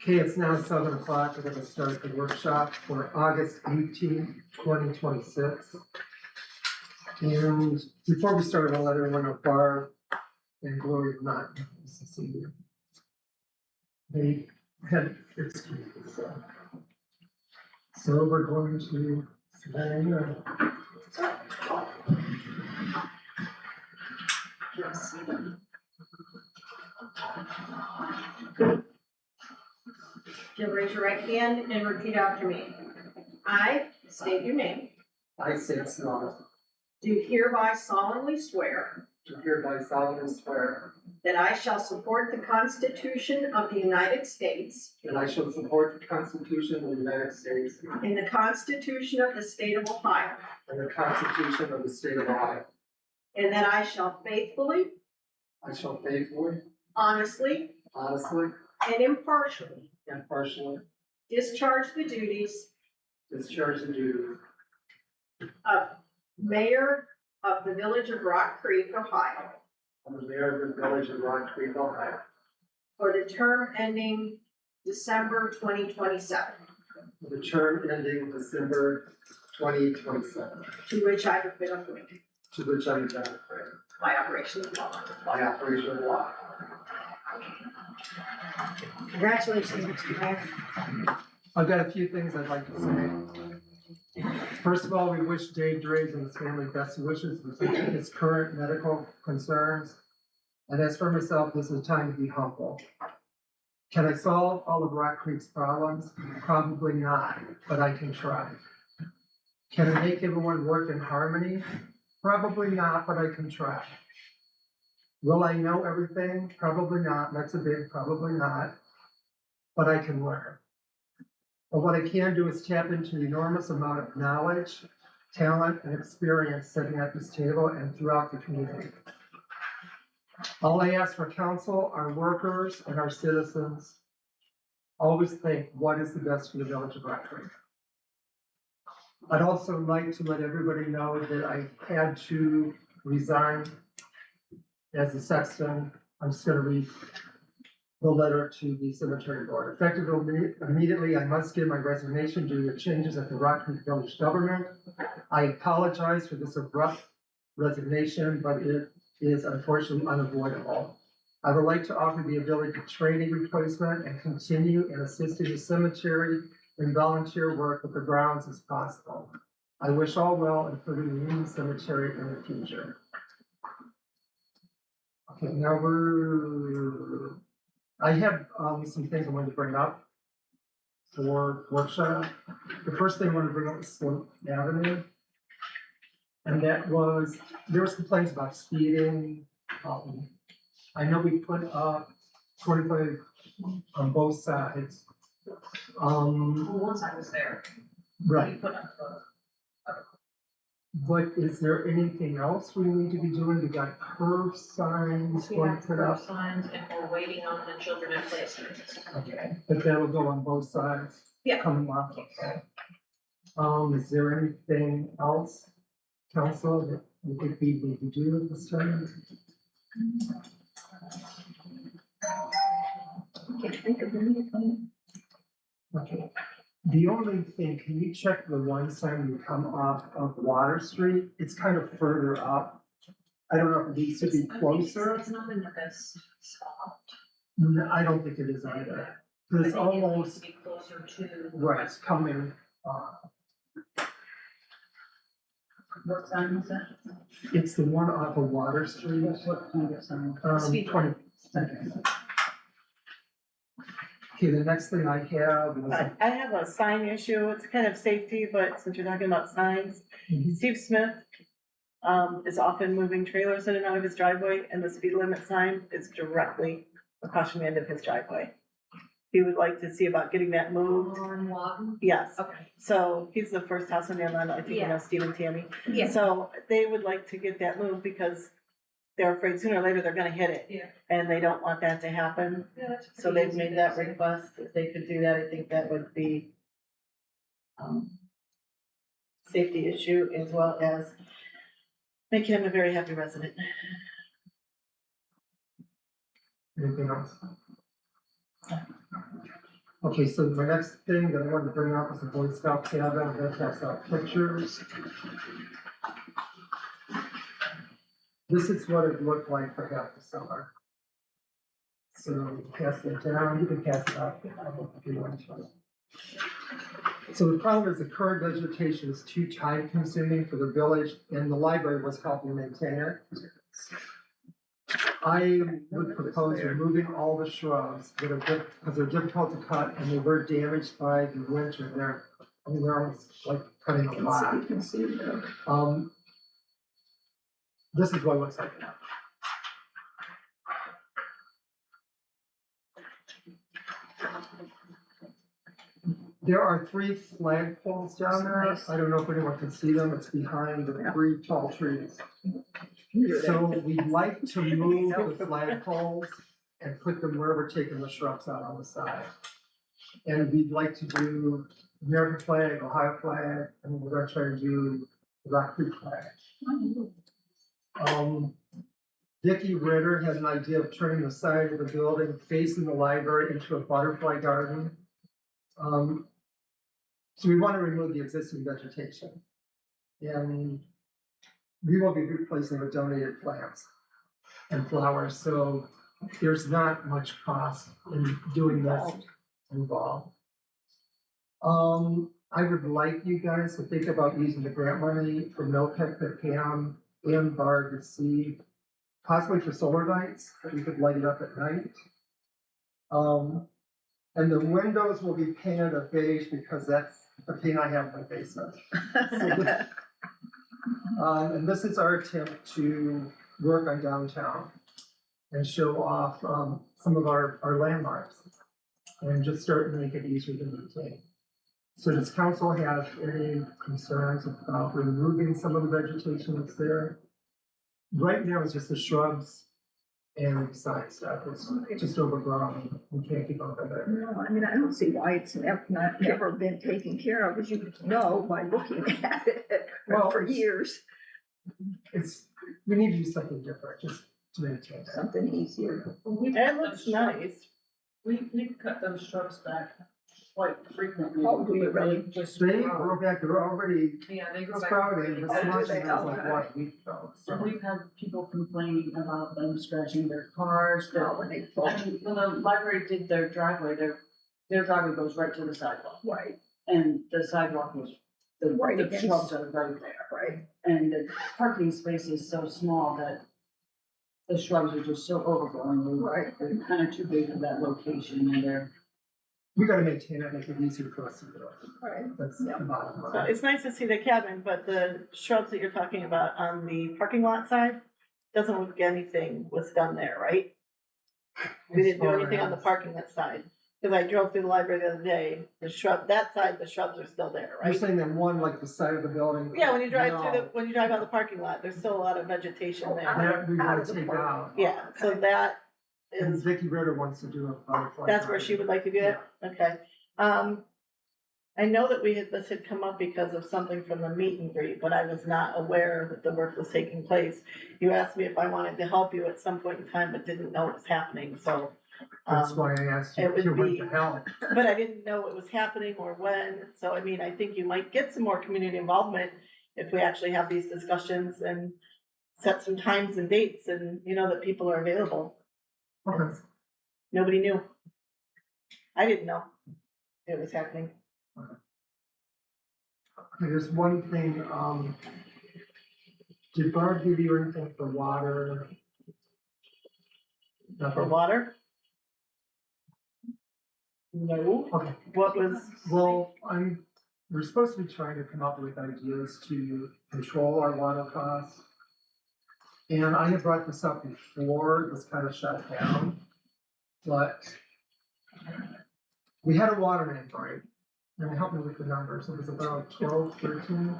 Okay, it's now 7 o'clock. We're gonna start the workshop for August 18th, 2026. And before we start, I'll let everyone know Barb and Gloria are not nice to see you. They had excuses. So we're going to You'll raise your right hand and repeat after me. I state your name. I say small. Do hereby solemnly swear Do hereby solemnly swear that I shall support the Constitution of the United States that I shall support the Constitution of the United States and the Constitution of the State of Ohio, and the Constitution of the State of Ohio. and that I shall faithfully, I shall faithfully, honestly, honestly, and impartially and partially discharge the duties discharge the duties of Mayor of the Village of Rock Creek, Ohio, of the mayor of the village of Rock Creek, Ohio, for the term ending December 2027, for the term ending December 2027, to which I have been appointed to which I am dedicated by operation of law. by operation of law. Congratulations, Mr. Mayor. I've got a few things I'd like to say. First of all, we wish Dave Draves and his family best wishes with his current medical concerns. And as for myself, this is a time to be humble. Can I solve all of Rock Creek's problems? Probably not, but I can try. Can I make everyone work in harmony? Probably not, but I can try. Will I know everything? Probably not. That's a big probably not, but I can learn. But what I can do is tap into the enormous amount of knowledge, talent, and experience sitting at this table and throughout the community. All I ask for council, our workers, and our citizens, always think, what is the best for the village of Rock Creek? I'd also like to let everybody know that I had to resign as a sexton. I'm just gonna read the letter to the cemetery board. Effective immediately, I must give my resignation due to changes at the Rock Creek Village government. I apologize for this abrupt resignation, but it is unfortunately unavoidable. I would like to offer the ability to train a replacement and continue in assisting the cemetery and volunteer work with the grounds as possible. I wish all well, including the Union Cemetery in the future. Okay, now I have some things I wanted to bring up for workshop. The first thing I want to bring up is Sloat Avenue. And that was, there was complaints about speeding. I know we put up 25 on both sides. One side was there. Right, We put up but is there anything else we need to be doing? We got curb signs We going have put curb up. signs and we're waiting on the children at play spaces. Okay, but that'll go on both sides. Yeah. Coming off. Is there anything else, council, that we think we need to do at this time? Can't think of anything. Okay. The only thing, can you check the one sign you come off of Water Street? It's kind of further up. I don't know if it needs to be closer. It's not in the best spot. No, I don't think it is either. It's I think it needs almost, to be closer to. right, it's coming, What sign was that? it's the one off of Water Street. What kind of sign? 20. Okay, the next thing I have was. I have a sign issue. It's kind of safety, but since you're talking about signs, Mhm. Steve Smith is often moving trailers in and out of his driveway, and the speed limit sign is directly across the end of his driveway. He would like to see about getting that moved. On Lawton? Yes, Okay. so he's the first house on their land, I think you know Steve and Tammy. Yeah. So they would like to get that moved because they're afraid sooner or later they're gonna hit it. Yeah. And they don't want that to happen. Yeah, that's So pretty they've easy made to that say. request, if they could do that, I think that would be safety issue as well as make him a very happy resident. Anything else? Okay, so my next thing that I wanted to bring up is the Boy Scout cabin, that has pictures. This is what it looked like for half the summer. So pass it down, you can pass it up if you want to. So the problem is the current vegetation is too time consuming for the village, and the library was helping maintain it. I would propose removing all the shrubs that are because they're difficult to cut and they were damaged by the winter. They're almost like cutting a lot. You can see the This is what it looks like now. There are 3 flagpoles down there. I don't know if anyone can see them. It's behind the 3 tall trees. So we'd like to move the flagpoles and put them where we're taking the shrubs out on the side. And we'd like to do American flag, Ohio flag, and we're gonna try to do Rock Creek flag. Vicki Ritter has an idea of turning the side of the building facing the library into a butterfly garden. So we want to remove the existing vegetation. And we will be replacing with donated plants and flowers, so there's not much cost in doing this involved. I would like you guys to think about using the grant money for Milpic that Pam and Barb received, possibly for solar lights, that we could light it up at night. And the windows will be painted a beige because that's the paint I have in my basement. And this is our attempt to work on downtown and show off some of our landmarks and just start to make it easier to maintain. So does council have any concerns about removing some of the vegetation that's there? Right now it's just the shrubs and side stuff. It's just overgrown. We can't keep up with it. No, I mean, I don't see why it's never been taken care of, as you know by looking at it Well, for years, We need to do something different, just to maintain it. something easier. It looks nice. We cut those shrubs back quite frequently. Oh, do you really? Just They grow. grow back, they're already Yeah, they grow back. sprouting, the Oh, do smudge they? is like Okay. 1 week though. So So we've had people complaining about them scratching their cars, Well, when they I fall, mean, when the library did their driveway, their driveway goes right to the sidewalk. right, And the sidewalk was, Right the against- shrubs are right there. right. And the parking space is so small that the shrubs are just so overgrown. Right. They're kind of too big for that location and they're, we gotta maintain it, make it easier for us to do it. Right. That's the bottom So line. it's nice to see the cabin, but the shrubs that you're talking about on the parking lot side, doesn't look like anything was done there, right? We didn't do anything on the parking lot side, because I drove through the library the other day, that side, the shrubs are still there, You're right? saying that one, like the side of the building? Yeah, when you drive through No, when you drive out the parking lot, there's still a lot of vegetation there. that we Out wanna of the take park. out. Yeah, so that And is, Vicki Ritter wants to do a butterfly. that's where she would like to do it, okay. I know that this had come up because of something from the meet and greet, but I was not aware that the work was taking place. You asked me if I wanted to help you at some point in time, but didn't know it was happening, so. That's why I asked you it would if you want be- to help. But I didn't know it was happening or when, so I mean, I think you might get some more community involvement if we actually have these discussions and set some times and dates and you know that people are available. Okay. Nobody knew. I didn't know it was happening. Okay, there's one thing, did Barb give you anything for water? For Nothing? water? No. Okay, What was, well, we're supposed to be trying to come up with ideas to control our water costs. And I had brought this up before, it was kind of shut down. But we had a water main break, and help me with the numbers, it was about 12, 13.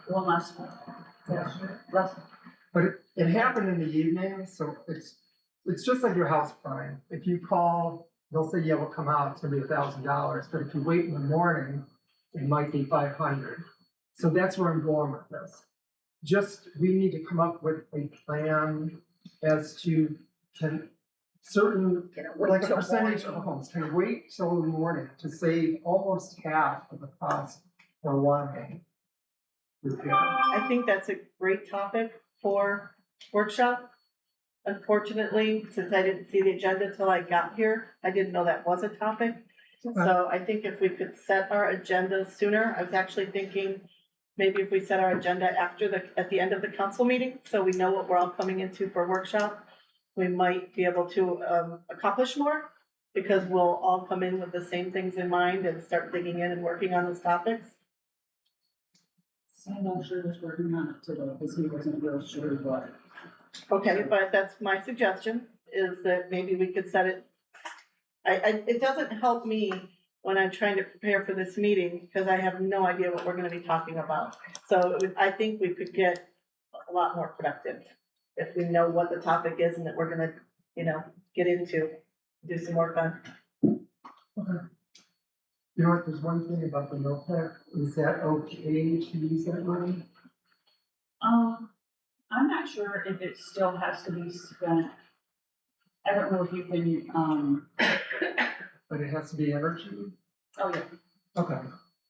one last, Yeah. last, But it happened in the evening, so it's just like your house fine. If you call, they'll say, yeah, we'll come out, it's gonna be $1,000, but if you wait in the morning, it might be 500. So that's where I'm going with this. We need to come up with a plan as to certain, Can it wait like a till percentage of morning? homes can wait till the morning to save almost half of the cost for water main repair. I think that's a great topic for workshop. Unfortunately, since I didn't see the agenda till I got here, I didn't know that was a topic. So I think if we could set our agenda sooner, I was actually thinking maybe if we set our agenda at the end of the council meeting, so we know what we're all coming into for workshop, we might be able to accomplish more, because we'll all come in with the same things in mind and start digging in and working on those topics. Sam actually was working on it today, because he wasn't real sure what. Okay, but that's my suggestion, is that maybe we could set it. It doesn't help me when I'm trying to prepare for this meeting, because I have no idea what we're gonna be talking about. So I think we could get a lot more productive if we know what the topic is and that we're gonna, get into, do some work on. Okay. You know what, there's one thing about the MOPEC, is that okay to use that money? I'm not sure if it still has to be spent. I don't know if you can, But it has to be energy? oh yeah, Okay,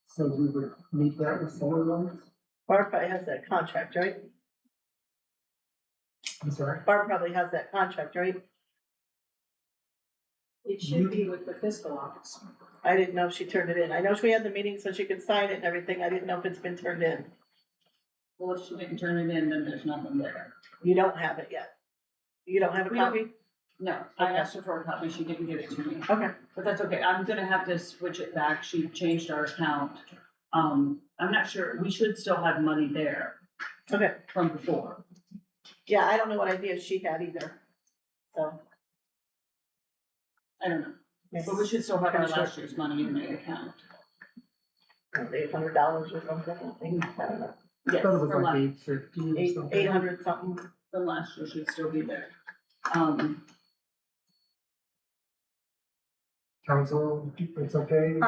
so we would meet that with solar lights? Barb probably has that contract, right? I'm sorry? Barb probably has that contract, right? it should be with the fiscal office. I didn't know if she turned it in. I know she had the meeting so she could sign it and everything. I didn't know if it's been turned in. Well, if she didn't turn it in, then there's nothing there. You don't have it yet. You don't have a We don't- copy? No, I asked her for a copy, she didn't give it to me, Okay. but that's okay, I'm gonna have to switch it back, she changed our account. I'm not sure, we should still have money there Okay. from before. Yeah, I don't know what ideas she had either. So. I don't know, but we should still have our Pretty sure. last year's money in the account. $800 or something, I think. I don't know. I Yes, thought it was from like last, 850 or Eight, something. 800 something. from last year should still be there. Council, it's okay?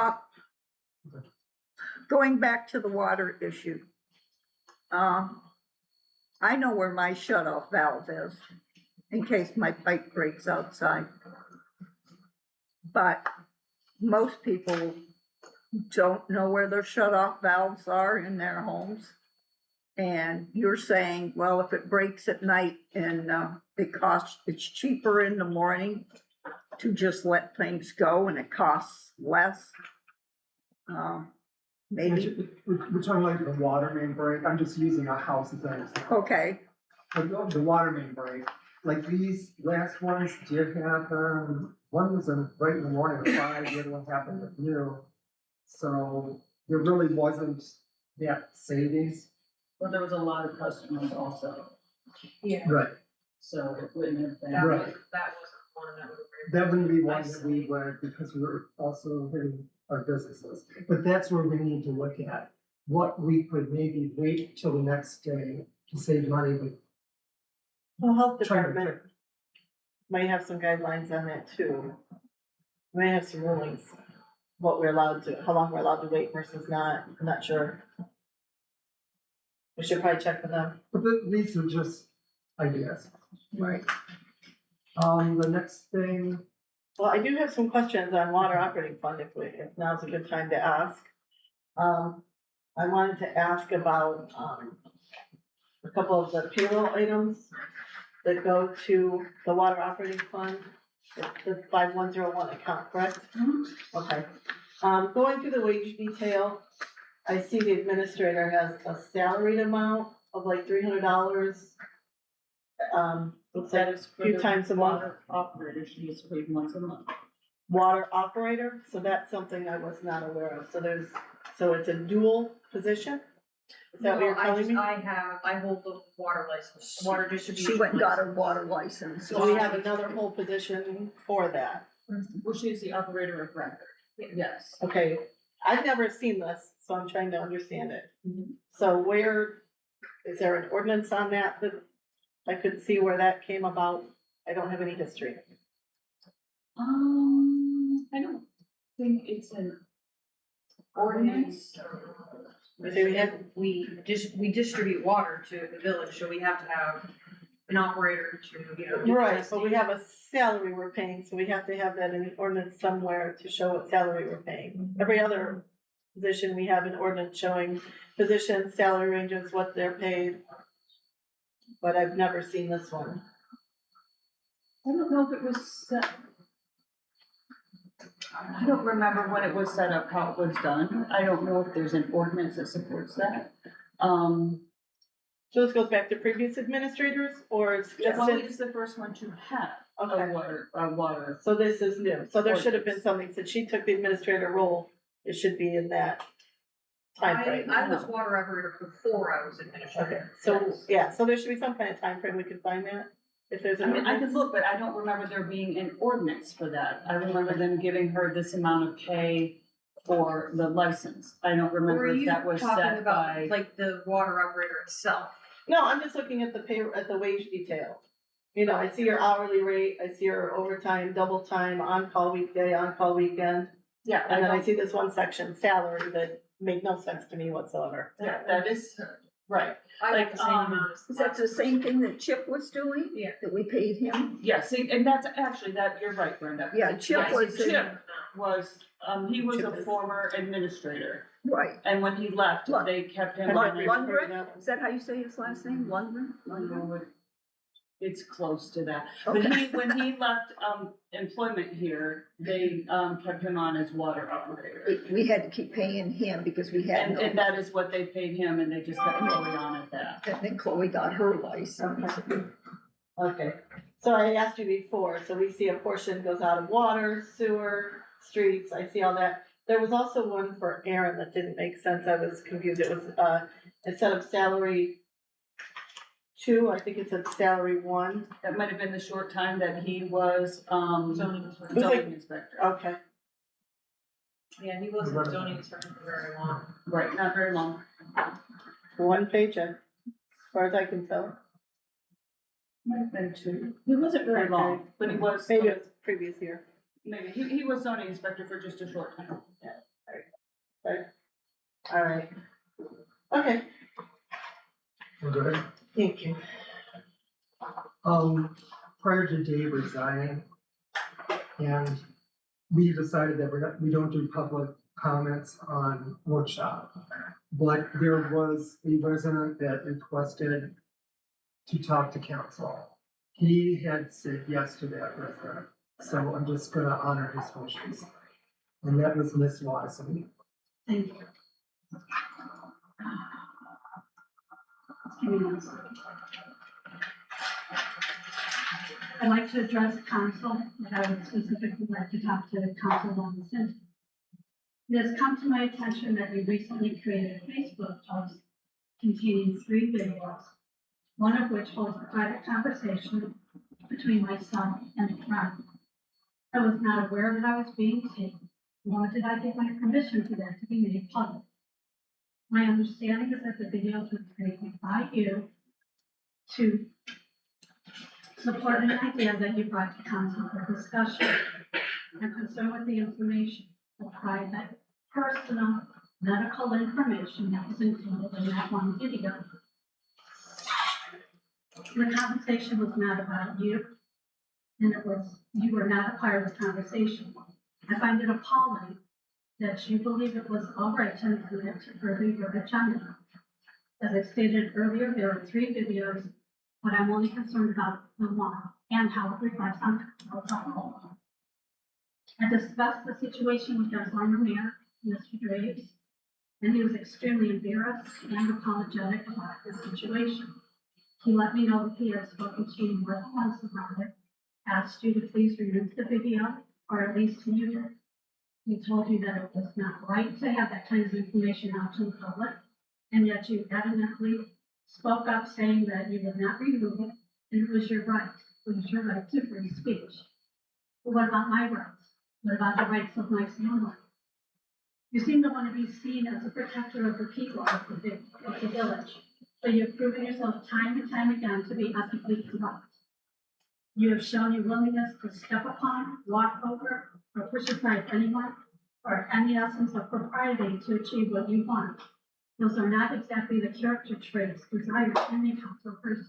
Going back to the water issue. I know where my shut-off valve is, in case my pipe breaks outside. But most people don't know where their shut-off valves are in their homes. And you're saying, well, if it breaks at night and it's cheaper in the morning to just let things go and it costs less. Maybe, We're talking like the water main break, I'm just using a house as an example. okay, The water main break, like these last ones did happen, one was right in the morning at 5, the other one happened at noon. So there really wasn't that savings. But there was a lot of customers also, Yeah. Right. so it wouldn't have been. That Right. was one that would. That wouldn't be one that we would, because we're also hitting our businesses. But that's where we need to look at, what we could maybe wait till the next day to save money with Well, health trying to department fix. might have some guidelines on that too. May have some rulings, what we're allowed to, how long we're allowed to wait versus not, I'm not sure. We should probably check with them. But these are just ideas. right. The next thing, Well, I do have some questions on water operating fund if now's a good time to ask. I wanted to ask about, a couple of the payroll items that go to the water operating fund, the 5101 account, correct? Okay. Going through the wage detail, I see the administrator has a salaried amount of like $300. Looks like That is for few the times a month. water operator, she gets paid once a month. Water operator, so that's something I was not aware of, so it's a dual position? Is that what you're telling me? I hold the water license, water distribution. She went and got her license. water license. So we have another whole position for that, Well, she's the operator of record, yes. okay, I've never seen this, so I'm trying to understand it. Mhm. So is there an ordinance on that I could see where that came about? I don't have any history. I don't think it's an ordinance. So we have, We distribute water to the village, so we have to have an operator to, do right, but we have a salary we're paying, so we have to have that in the ordinance somewhere to show what salary we're paying. Every other position, we have an ordinance showing position, salary ranges, what they're paid. But I've never seen this one. I don't know if it was set. I don't remember when it was set up, how it was done. I don't know if there's an ordinance that supports that. So this goes back to previous administrators, or it's just Well, since, it's the first one to have okay, a water. so this is new, so there should have been something, since she took the administrator role, it should be in that timeframe. I was water operator before I was Okay, administrator. so, Yes. yeah, so there should be some kind of timeframe we can find that, if there's I an mean, I ordinance. could look, but I don't remember there being an ordinance for that. I remember them giving her this amount of pay for the license. I don't remember Were if you that was talking set about by. like the water operator itself? No, I'm just looking at the pay, at the wage detail. You know, I see your hourly rate, I see your overtime, double time, on-call weekday, on-call weekend, Yeah, I and then I don't, see this one section, salary, that made no sense to me whatsoever. yeah, that is, right. I Like, got the same amount as. Is that the same thing that Chip was doing? Yeah. That we paid him? Yeah, see, and that's actually, that, you're right, Brenda. Yeah, Chip Yes, was, in- Chip was, he was Chip a is- former administrator, right. and when he left, Lund- they kept him Lund- on as. Lund- Lundgren, is that how you say his last name? Lundgren? Lundgren? It's close to that, but Okay. when he left, employment here, they, kept him on as water operator. We had to keep paying him because we had And no, that is what they paid him, and they just kept going on at that. and then Chloe got her license. Okay, so I asked you before, so we see a portion goes out of water, sewer, streets, I see all that. There was also one for Aaron that didn't make sense, I was confused, it was, instead of salary 2, I think it said salary 1. That might have been the short time that he was, Zoning inspector. zoning inspector. Okay, Yeah, he wasn't zoning inspector for very long. Right, not very long. one paycheck, as far as I can tell. Might have been 2. He wasn't very long, but he was, Maybe it was previous year. maybe, he was zoning inspector for just a short time. All right. Okay, Go ahead. thank you. Prior to Dave resigning, and we decided that we don't do public comments on workshop. But there was a resident that requested to talk to council. He had said yes to that resident, so I'm just gonna honor his wishes. And that was Miss Watson. Thank you. Give me 1 second. I'd like to address council, but I would specifically like to talk to council on this incident. It has come to my attention that you recently created a Facebook post containing 3 videos, one of which holds a private conversation between myself and a friend. I was not aware that I was being taped, nor did I get my permission for that to be made public. My understanding is that the videos were created by you to support an idea that you brought to council for discussion. I'm concerned with the information, the private, personal, medical information that was included in that one video. The conversation was not about you, and you were not a part of the conversation. I find it appalling that you believe it was all right to include it to further your agenda. As I stated earlier, there are 3 videos, but I'm only concerned about the one and how it reflects on council as a whole. I discussed the situation with our former mayor, Mr. Draves, and he was extremely embarrassed and apologetic about the situation. He let me know that he had spoken to you more than once about it, asked you to please remove the video, or at least mute it. He told you that it was not right to have that kind of information out to the public, and yet you adamantly spoke up saying that you would not remove it, and it was your right. It was your right to free speech. But what about my rights? What about the rights of my family? You seem to want to be seen as a protector of the people of the village, but you've proven yourself time and time again to be ethically corrupt. You have shown your willingness to step upon, walk over, or push aside anyone, or any essence of propriety to achieve what you want. Those are not exactly the character traits desired in a council person.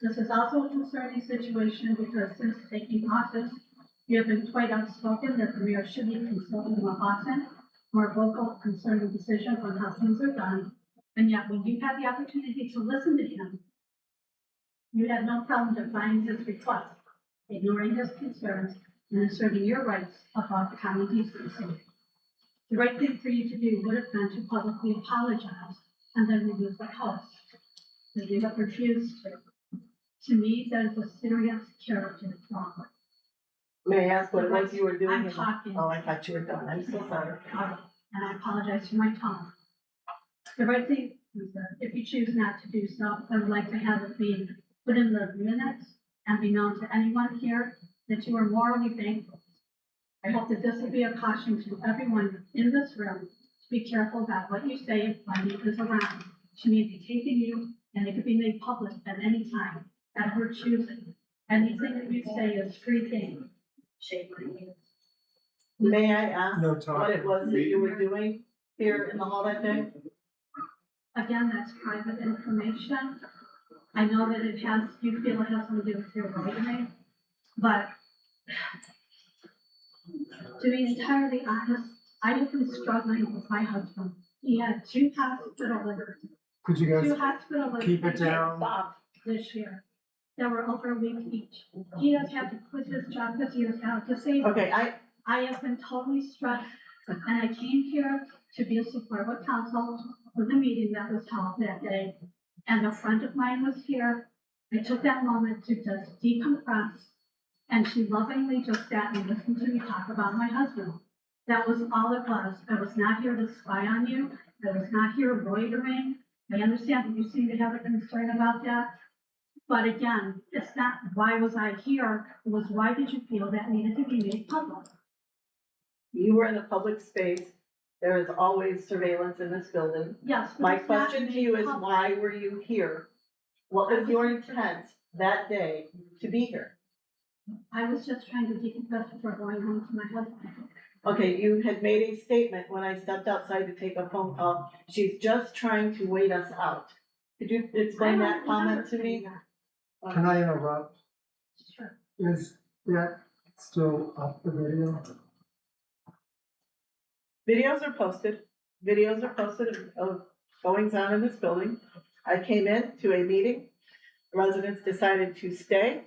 This is also a concerning situation because since taking office, you have been quite outspoken that the mayor should be consulted more often, more vocal concerning decisions on how things are done. And yet when you had the opportunity to listen to him, you had no problem defying his request, ignoring his concerns, and asserting your rights about common decency. The right thing for you to do would have been to publicly apologize and then remove the host. But you have refused to. To me, that is a serious character flaw. May I ask what it was you were doing? I'm talking. Oh, I thought you were done. I'm so sorry. And I apologize for my tone. The right thing is that if you choose not to do so, I would like to have it be put in the minutes and be known to anyone here that you are morally bankrupt. I hope that this will be a caution to everyone in this room to be careful about what you say when he is around. She may be taping you, and it could be made public at any time, at her choosing. Anything that you say is free game. May I ask No what talking. it was that you were doing here in the hall that day? Again, that's private information. I know that it has, you feel it has something to do with your writing, but to be entirely honest, I have been struggling with my husband. He had two hospital visits, Could you two guys hospital keep it visits down? this year. That were over a week each. He has had to quit his job because he was out disabled. Okay, I have been totally stressed, and I came here to be a support with council for the meeting that was held that day. And a friend of mine was here. I took that moment to just decompress, and she lovingly just sat and listened to me talk about my husband. That was all it was. I was not here to spy on you. I was not here loitering. I understand that you seem to have a concern about that. But again, it's not why was I here, it was why did you feel that needed to be made public? you were in a public space. There is always surveillance in this building. Yes. but My it's not question to made you is, public. why were you here? What was your intent that day to be here? I was just trying to decompress before going home to my husband. Okay, you had made a statement when I stepped outside to take a phone call. She's just trying to wait us out. Could you explain I that don't comment remember to me? saying that. Can I interrupt? Sure. Is that still up the video? Videos are posted. Videos are posted of goings on in this building. I came in to a meeting. Residents decided to stay,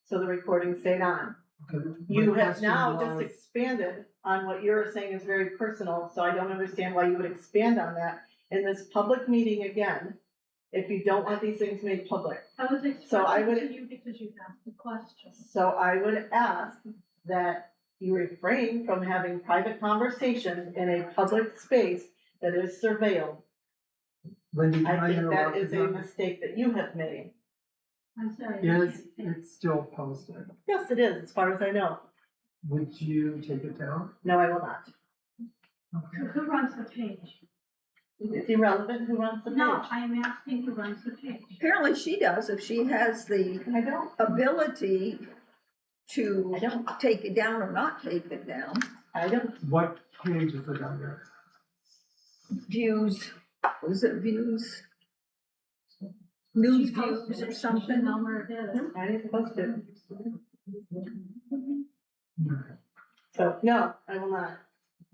so the recording stayed on. Okay, You my have question now just was- expanded on what you're saying is very personal, so I don't understand why you would expand on that in this public meeting again, if you don't want these things made public. I was So I expressing would- to you because you asked the question. So I would ask that you refrain from having private conversations in a public space that is surveilled. Wendy, can I I think that interrupt is a again? mistake that you have made. I'm sorry. Is it still posted? Yes, it is, as far as I know. Would you take it down? No, I will not. Okay. Who runs the page? It's irrelevant who runs the page. No, I am asking who runs the page. Apparently she does, if she has the I don't. ability to I don't. take it down or not take it down. I don't. What page is it on there? Views, was it views? News She posted views it, or so something? you know where it is. I didn't post it. So, no, I will not.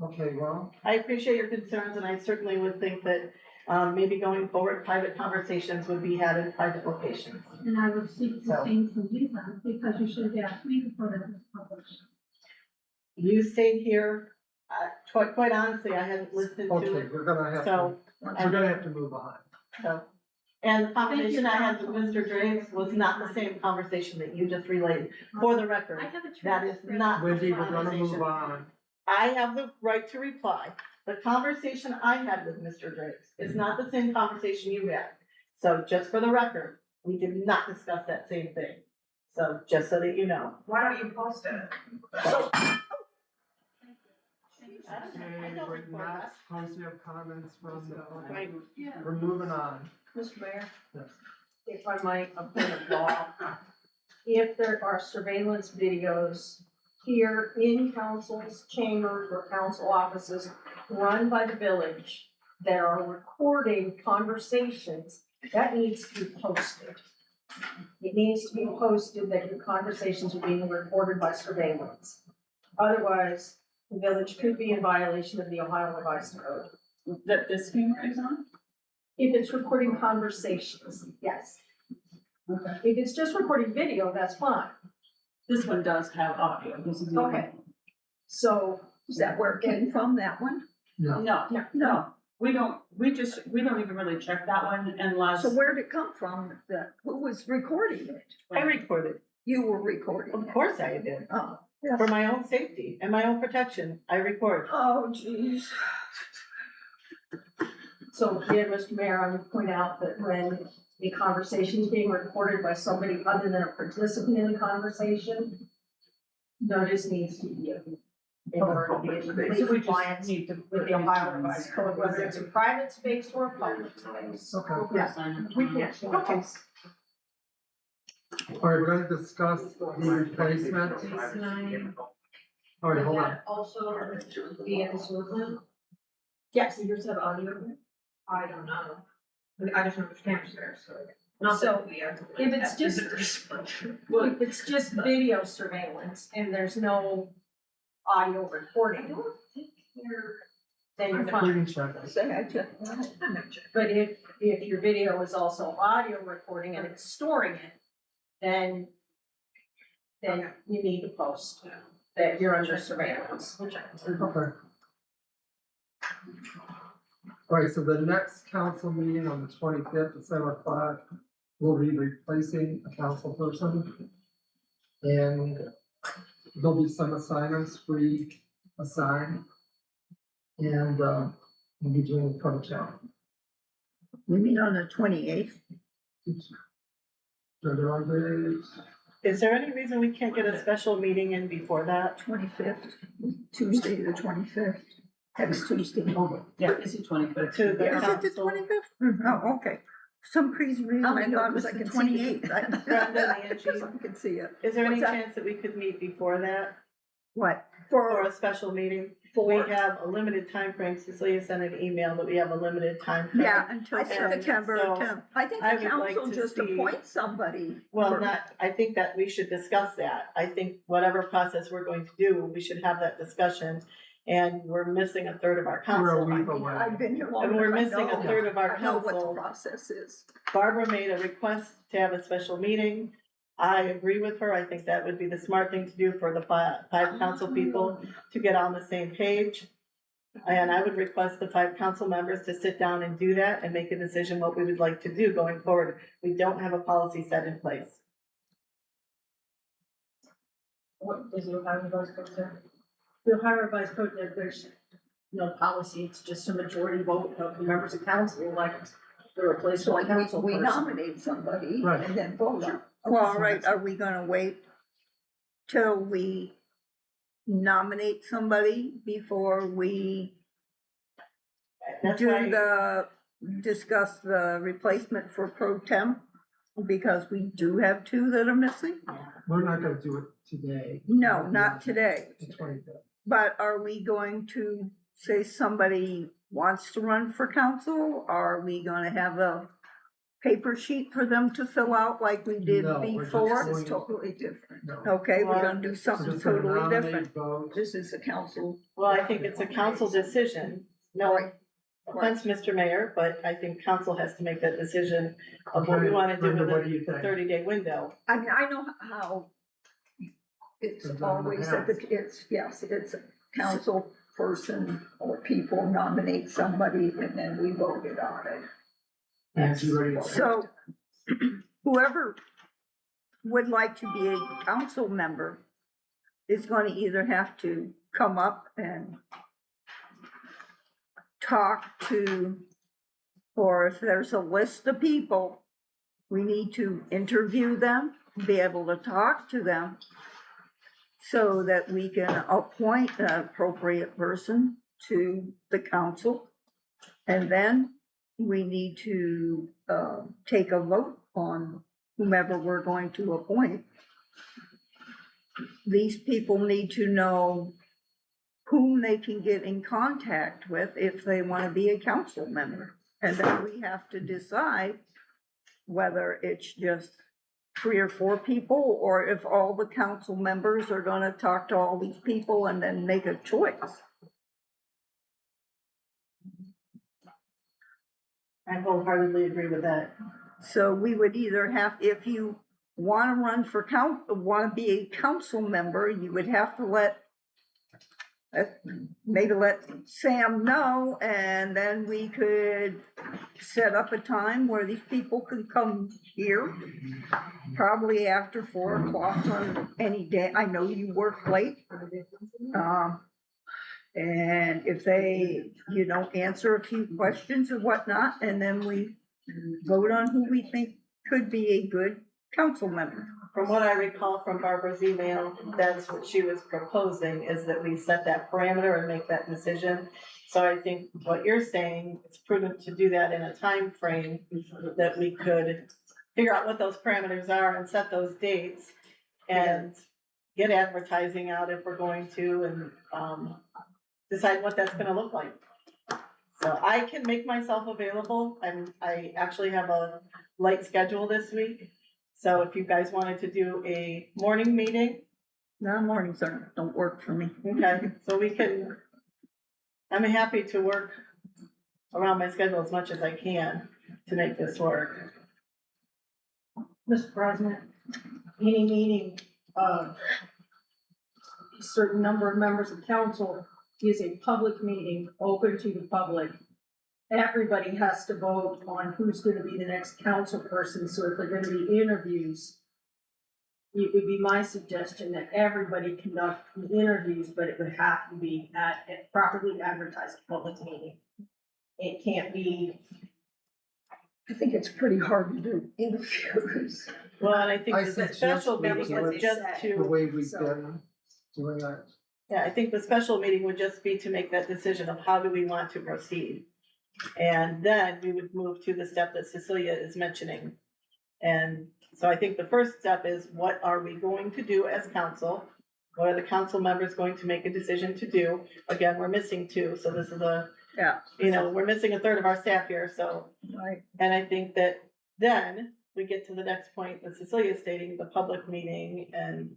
Okay, well, I appreciate your concerns, and I certainly would think that, maybe going forward, private conversations would be had in private locations. And I would seek the So- same from you then, because you should have asked me before it was published. You stayed here, quite honestly, I haven't listened to okay, it, we're gonna have to, so, we're gonna have to move on. so. And the conversation I had with Mr. Draves was not the same conversation that you just relayed. For the record, I have a that is transcript. not- Wendy, we're gonna conversation. move on. I have the right to reply. The conversation I had with Mr. Draves is not the same conversation you had. So just for the record, we did not discuss that same thing. So just so that you know. Why don't you post it? Okay, don't we're record not that. supposed to have comments from the Right. audience. We're moving on. Mr. Mayor, Yes. if I might, a point of law. If there are surveillance videos here in council's chambers or council offices run by the village that are recording conversations, that needs to be posted. It needs to be posted that your conversations are being recorded by surveillance. Otherwise, the village could be in violation of the Ohio Revised Code. That this camera is on? If it's recording conversations, yes. Okay. If it's just recording video, that's fine. This one does have audio, this is the. Okay. So, Is that where it came from, that one? No, No, No. no, we don't even really check that one unless. So where'd it come from? Who was recording it? I recorded, You were recording of it? course I did, Oh, for yes. my own safety and my own protection, I record. Oh, geez. so here, Mr. Mayor, I would point out that when the conversation is being recorded by somebody other than a participant in the conversation, notice needs to be given in order to be in So complete we just compliance need to. with the Ohio Revised Code, whether it's a private space or a public space. okay. Yeah. We can, okay. All right, we're gonna discuss the replacement. All right, hold on. Also, be in the sewer. Yes, yours have audio. I don't know. I just understand there, so. So, if it's just, if it's just video surveillance and there's no audio recording, then you're We fine. can check. Say I just. But if your video is also audio recording and it's storing it, then you need to post that you're under surveillance. Okay. All right, so the next council meeting on the 25th at 7:00, we'll be replacing a council person. And there'll be some assignments assigned. And, we'll be doing a cover chat. We meet on the 28th. Is there any reason we can't get a special meeting in before that? 25th, Tuesday the 25th, next Tuesday. Yeah, it's the 25th. To the Is it the council? 25th? Oh, okay. Some crazy reason I know, thought it was because like I the can see 28th. Brenda, Angie. I can see it. Is there any What's that? chance that we could meet before that, What? for a special meeting? We For, have a limited time frame. Cecilia sent an email that we have a limited time frame. yeah, until And September so 10th. I think I the would like council to just see- appoints somebody. Well, for- not, I think that we should discuss that. I think whatever process we're going to do, we should have that discussion. And we're missing a third of our We're a council. week I mean, away. I've been here long And enough. we're I missing a know. third of our I know what the council. process is. Barbara made a request to have a special meeting. I agree with her. I think that would be the smart thing to do for the five council people to get on the same page. And I would request the 5 council members to sit down and do that and make a decision what we would like to do going forward. We don't have a policy set in place. What does the Ohio Revised Code say? The Ohio Revised Code, there's no policy, it's just a majority vote of the members of council elect the So replacement council we person. nominate somebody Right. and then vote on. Well, all right, are we gonna wait till we nominate somebody before we That's do why, discuss the replacement for pro temp? Because we do have 2 that are missing? We're not gonna do it today. No, not today. The 25th. But are we going to say somebody wants to run for council? Are we gonna have a paper sheet for them to fill out like we did No, we're just before? going- It's totally different. No. Okay, we're gonna do So something just gonna totally nominate, different. vote. This is a council. well, I think it's a council decision. No offense, Mr. Mayor, but I think council has to make that decision of what we wanna do Brenda, what do within you the think? 30-day window. I mean, I know how it's It's done in the always that the, past. it's a council person or people nominate somebody and then we voted on it. Angie, ready to- So whoever would like to be a council member is going to either have to come up and talk to, or if there's a list of people, we need to interview them, be able to talk to them so that we can appoint an appropriate person to the council. And then we need to take a vote on whomever we're going to appoint. These people need to know whom they can get in contact with if they want to be a council member. And then we have to decide whether it's just 3 or 4 people, or if all the council members are gonna talk to all these people and then make a choice. I wholeheartedly agree with that. So we would either have, if you wanna run for wanna be a council member, you would have to maybe let Sam know, and then we could set up a time where these people can come here, probably after 4 o'clock on any day. I know you work late. And if they, answer a few questions or whatnot, and then we vote on who we think could be a good council member. From what I recall from Barbara's email, that's what she was proposing, is that we set that parameter and make that decision. So I think what you're saying, it's prudent to do that in a time frame that we could figure out what those parameters are and set those dates and get advertising out if we're going to, and decide what that's gonna look like. So I can make myself available, and I actually have a light schedule this week. So if you guys wanted to do a morning meeting, No, mornings don't work for me. okay, so I'm happy to work around my schedule as much as I can to make this work. Mr. President, any meeting of a certain number of members of council is a public meeting, open to the public. Everybody has to vote on who's gonna be the next council person, so if they're gonna be interviews, it would be my suggestion that everybody conduct the interviews, but it would have to be at a properly advertised public meeting. It can't be, I think it's pretty hard to do interviews. Well, and I think I the suggest special we meeting do was it just The to, way we've been doing that. yeah, I think the special meeting would just be to make that decision of how do we want to proceed. And then we would move to the step that Cecilia is mentioning. And so I think the first step is, what are we going to do as council? What are the council members going to make a decision to do? Again, we're missing 2, so this is Yeah. we're missing a third of our staff here, so. Right. And I think that then we get to the next point that Cecilia is stating, the public meeting, and,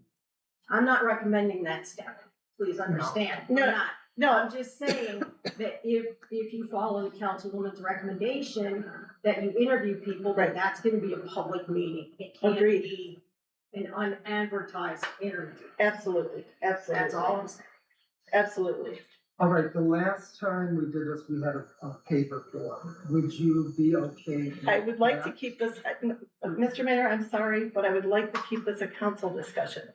I'm not recommending that step, please understand. I'm No. not. no, I'm just saying that if you follow the councilwoman's recommendation, that you interview people, then Right. that's gonna be a public meeting. It can't Agreed. be an unadvertised interview. absolutely, absolutely. That's all I'm saying. Absolutely. All right, the last time we did this, we had a paper form. Would you be okay? with I would like to that? keep this, Mr. Mayor, I'm sorry, but I would like to keep this a council discussion.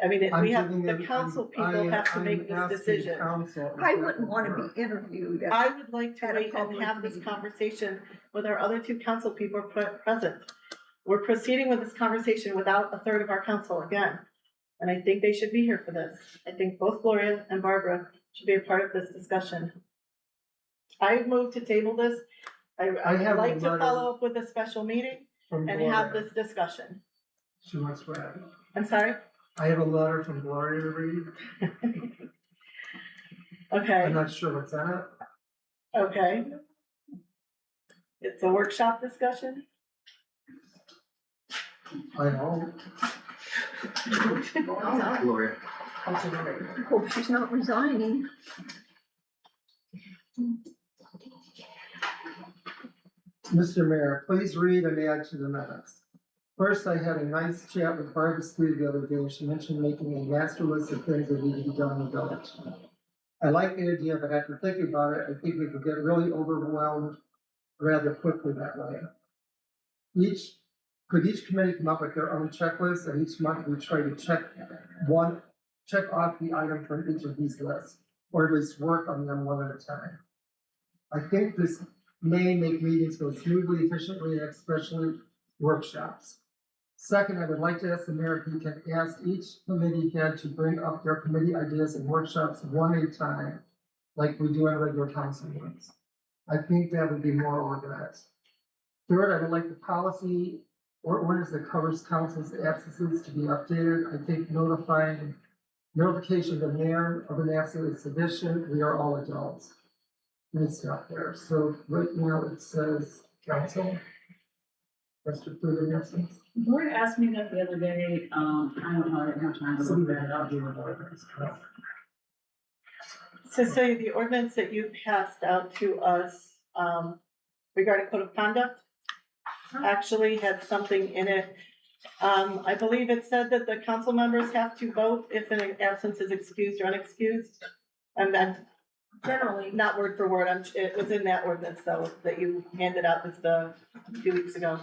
I mean, I'm we have, giving the them- council people I'm have to make asking this decision. council if I that wouldn't would wanna work. be interviewed. I would like to At a wait and public have this meeting. conversation with our other 2 council people present. We're proceeding with this conversation without a third of our council again. And I think they should be here for this. I think both Gloria and Barbara should be a part of this discussion. I move to table this. I I would have a like to letter follow up with a special meeting From and have Gloria. this discussion. She wants to add. I'm sorry? I have a letter from Gloria to read. I'm Okay, not sure what's in it. okay. It's a workshop discussion? I know. Gloria. Hope she's not resigning. Mr. Mayor, please read and add to the minutes. First, I had a nice chat with Barbara Steele the other day, and she mentioned making a master list of things that need to be done in the village. I like the idea, but after thinking about it, I think we could get really overwhelmed rather quickly that way. Could each committee come up with their own checklist, and each month we try to check off the item from each of these lists, or at least work on them one at a time. I think this may make meetings go smoothly, efficiently, and especially workshops. Second, I would like to ask the mayor if he can ask each committee head to bring up their committee ideas and workshops one at a time, like we do in regular council meetings. I think that would be more organized. Third, I would like the policy or ordinance that covers council's absences to be updated. I think notification of the mayor of an absence is sufficient. We are all adults. Nice stuff there. So right now it says council. Mr. Fruit instance. Lori asked me that the other day, I don't know, I didn't have time to So we look would that not up. do an ordinance. So say the ordinance that you passed out to us, regarding code of conduct actually had something in it. I believe it said that the council members have to vote if an absence is excused or unexcused. And then, Generally, not word for word, it was in that ordinance though, that you handed out just a few weeks ago.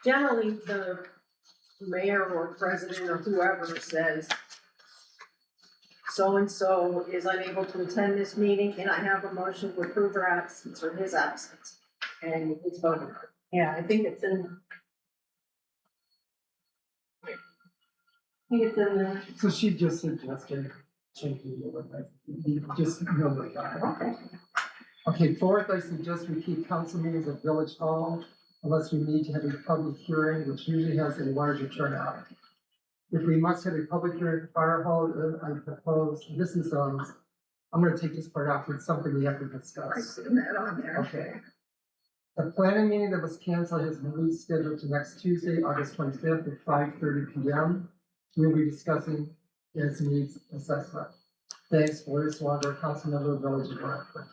generally, the mayor or president or whoever says, so-and-so is unable to attend this meeting, and I have a motion to approve her absence or his absence. And it's voted on. Yeah, I think it's in. I think it's in the. So she just suggested changing the ordinance. You just know the guy. Okay. Okay, fourth, I suggest we keep council meetings at Village Hall unless we need to have a public hearing, which usually has a larger turnout. If we must have a public hearing at Fire Hall, I propose, this is, I'm gonna take this part out, it's something we have to I discuss. seen that on there. Okay. The planning meeting that was canceled has been rescheduled to next Tuesday, August 25th at 5:30 PM. We'll be discussing its needs assessment. Thanks, Lori Swander, Councilmember of Village of Rockford.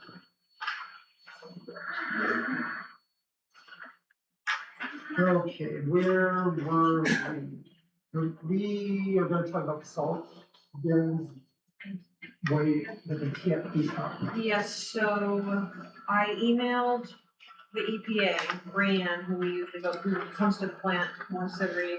Okay, where were we? We are gonna talk about salt bins, way that they can't be found. Yes, so I emailed the EPA, Brianne, who we usually go, who comes to the plant once every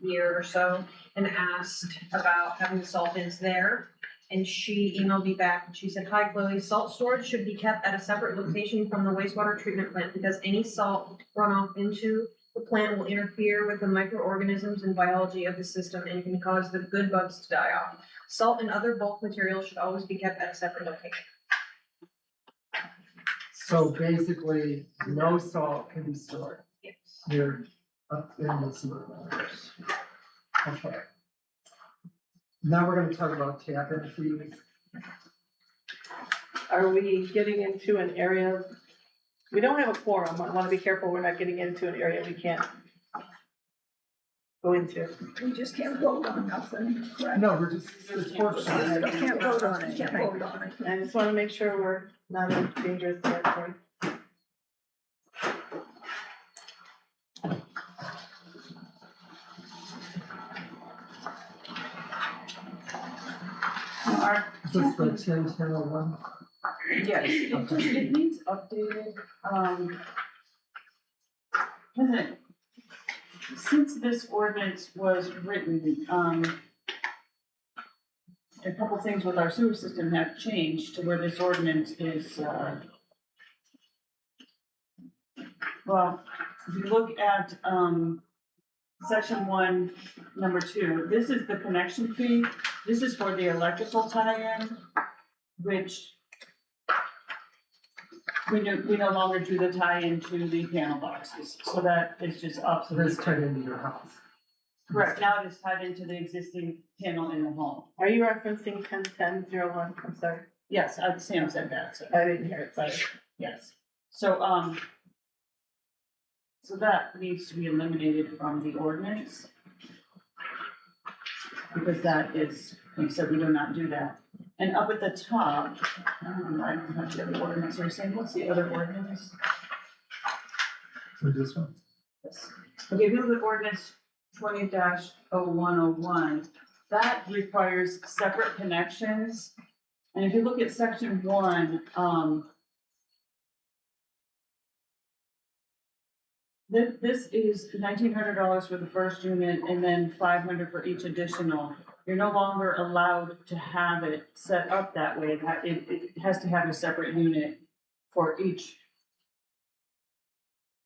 year or so, and asked about having the salt bins there. And she emailed me back and she said, "Hi Chloe, salt storage should be kept at a separate location from the wastewater treatment plant because any salt runoff into the plant will interfere with the microorganisms and biology of the system and can cause the good bugs to die off. Salt and other bulk materials should always be kept at a separate location." So basically, no salt can be stored Yes. here up in the sewer waters. Okay. Now we're gonna talk about tap-in fees. Are we getting into an area? We don't have a quorum. I wanna be careful we're not getting into an area we can't go into. We just can't vote on nothing, correct? No, we're just, it's workshop. We can't vote on it, can't vote on it. I just wanna make sure we're not in dangerous territory. Our This is the 10-1001. Yes, it needs updated, hasn't, since this ordinance was written, a couple things with our sewer system have changed to where this ordinance is, well, if you look at, section 1, number 2, this is the connection fee, this is for the electrical tie-in, which we no longer do the tie-in to the panel boxes, so that is just So obsolete. that's turned into your house. Correct, now it is tied into the existing panel in the home. Are you referencing 10-10-01? I'm sorry, Yes, Sam said that, so, I didn't hear it, sorry. yes. So, so that needs to be eliminated from the ordinance. Because that is, like I said, we do not do that. And up at the top, I don't have the other ordinance, or saying, what's the other ordinance? So this one. Yes. Okay, if you look at ordinance 20-0101, that requires separate connections. And if you look at section 1, this is $1,900 for the first unit and then $500 for each additional. You're no longer allowed to have it set up that way. It has to have a separate unit for each.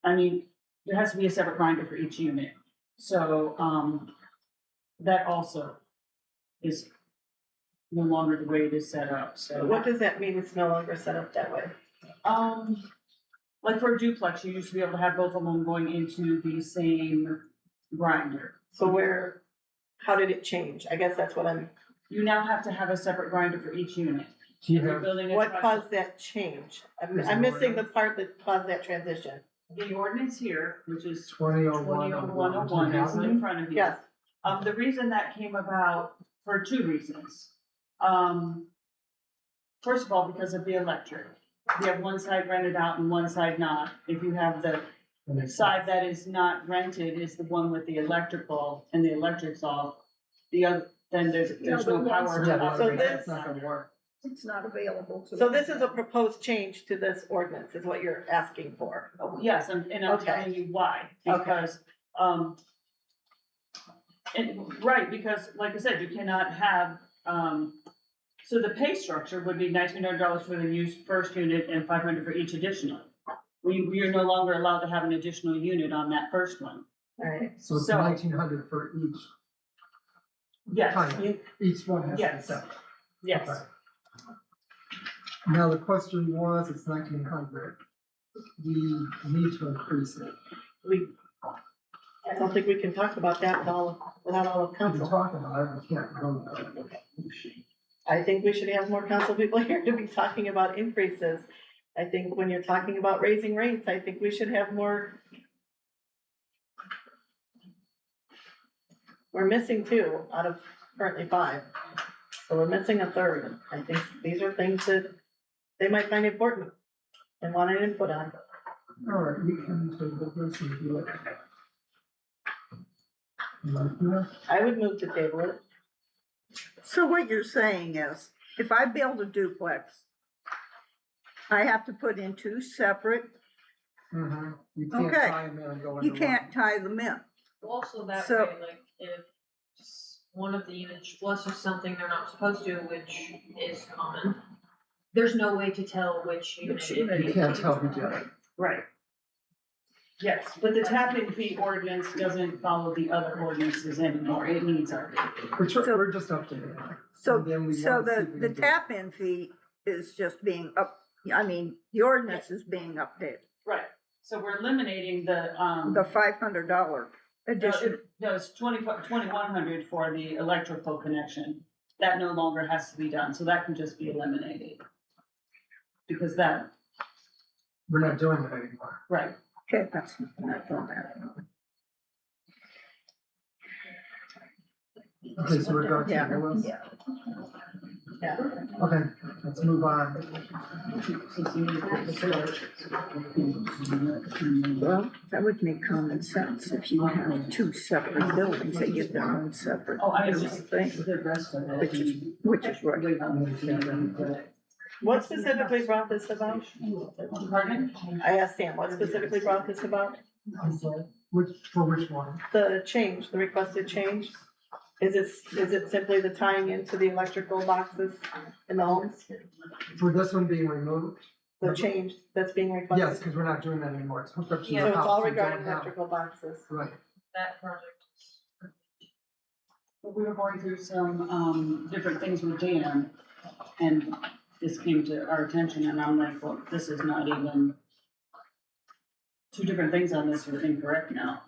I mean, there has to be a separate grinder for each unit. So, that also is no longer the way it is set up, so. What does that mean, it's no longer set up that way? Like for a duplex, you used to be able to have both of them going into the same grinder. So how did it change? I guess that's what You now have to have a separate grinder for each unit. Do you If you're have, building a what truck- caused that change? I'm missing the part that caused that transition. the ordinance here, which is 2001. 2001 is in front of you. Yes, The reason that came about for two reasons. First of all, because of the electric. We have one side rented out and one side not. If you have the side that is not rented is the one with the electrical and the electric's off. The other, then there's no power. Yeah, to but So operate this- that that's not side. gonna work. It's not available to. so this is a proposed change to this ordinance, is what you're asking for. Yes, and I'm Okay. telling you why, Okay. because, right, because like I said, you cannot have, so the pay structure would be $1,900 for the first unit and $500 for each additional. We are no longer allowed to have an additional unit on that first one. Alright, So it's So- 1,900 for each Yes, time. Each one has to be Yes. separate. yes. Okay. Now, the question was, it's 1,900. We need to increase it. I don't think we can talk about that without all of We can council. talk about it, we can't vote on it. I think we should have more council people here to be talking about increases. I think when you're talking about raising rates, I think we should have more. We're missing 2 out of currently 5. So we're missing a third. I think these are things that they might find important and want an input on. All right, we can table this and do it. You like that? I would move to table it. So what you're saying is, if I build a duplex, I have to put in 2 separate, You can't Okay. tie them in and go into you one. can't tie them in. Also that So- way, like, if one of the units flushes something they're not supposed to, which is common, there's no way to tell which unit it You is. can't tell who did it. Right. Yes, but the tap-in fee ordinance doesn't follow the other ordinances anymore, it needs updated. We're just updating it. So, And then we so want to see the, if we the can do it. tap-in fee is just being the ordinance is being updated, Right, so we're eliminating the, the $500 addition. No, it's 2,100 for the electrical connection. That no longer has to be done, so that can just be eliminated. Because that, We're not doing it anymore. right, Okay, that's not on that. Okay, so we're going to Yeah, table this? Yeah. Okay, let's move on. Well, that would make common sense if you have 2 separate buildings, they get their own separate oh, I just, thing, the rest of it. which is right. What specifically brought this about? Pardon? I asked Sam, what specifically brought this about? For which one? The change, the requested change? Is it simply the tying into the electrical boxes in the homes? For this one being removed? The change that's being Yes, requested? because we're not doing that anymore. It's hooked up to Yeah, So the it's house. all We don't regarding have- electrical boxes. Right. That project is. We were going through some, different things with Dan, and this came to our attention, and I'm like, well, this is not even, 2 different things on this are incorrect now.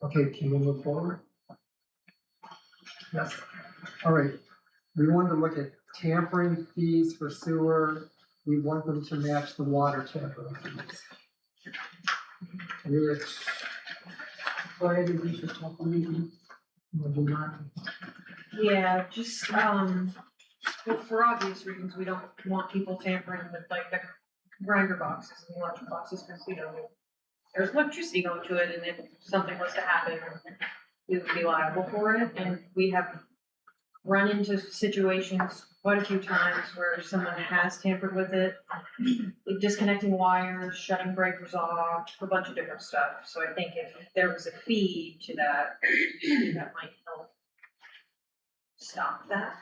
Okay, can we move forward? Yes. All right. We wanted to look at tampering fees for sewer. We want them to match the water tampering fees. Which, Or maybe we should talk on it. would you mind? Yeah, just, well, for obvious reasons, we don't want people tampering with like the grinder boxes and the electric boxes, because, there's electricity going to it, and if something was to happen, we would be liable for it, and we have run into situations quite a few times where someone has tampered with it, like disconnecting wires, shutting breakers off, a bunch of different stuff, so I think if there was a fee to that, that might help stop that.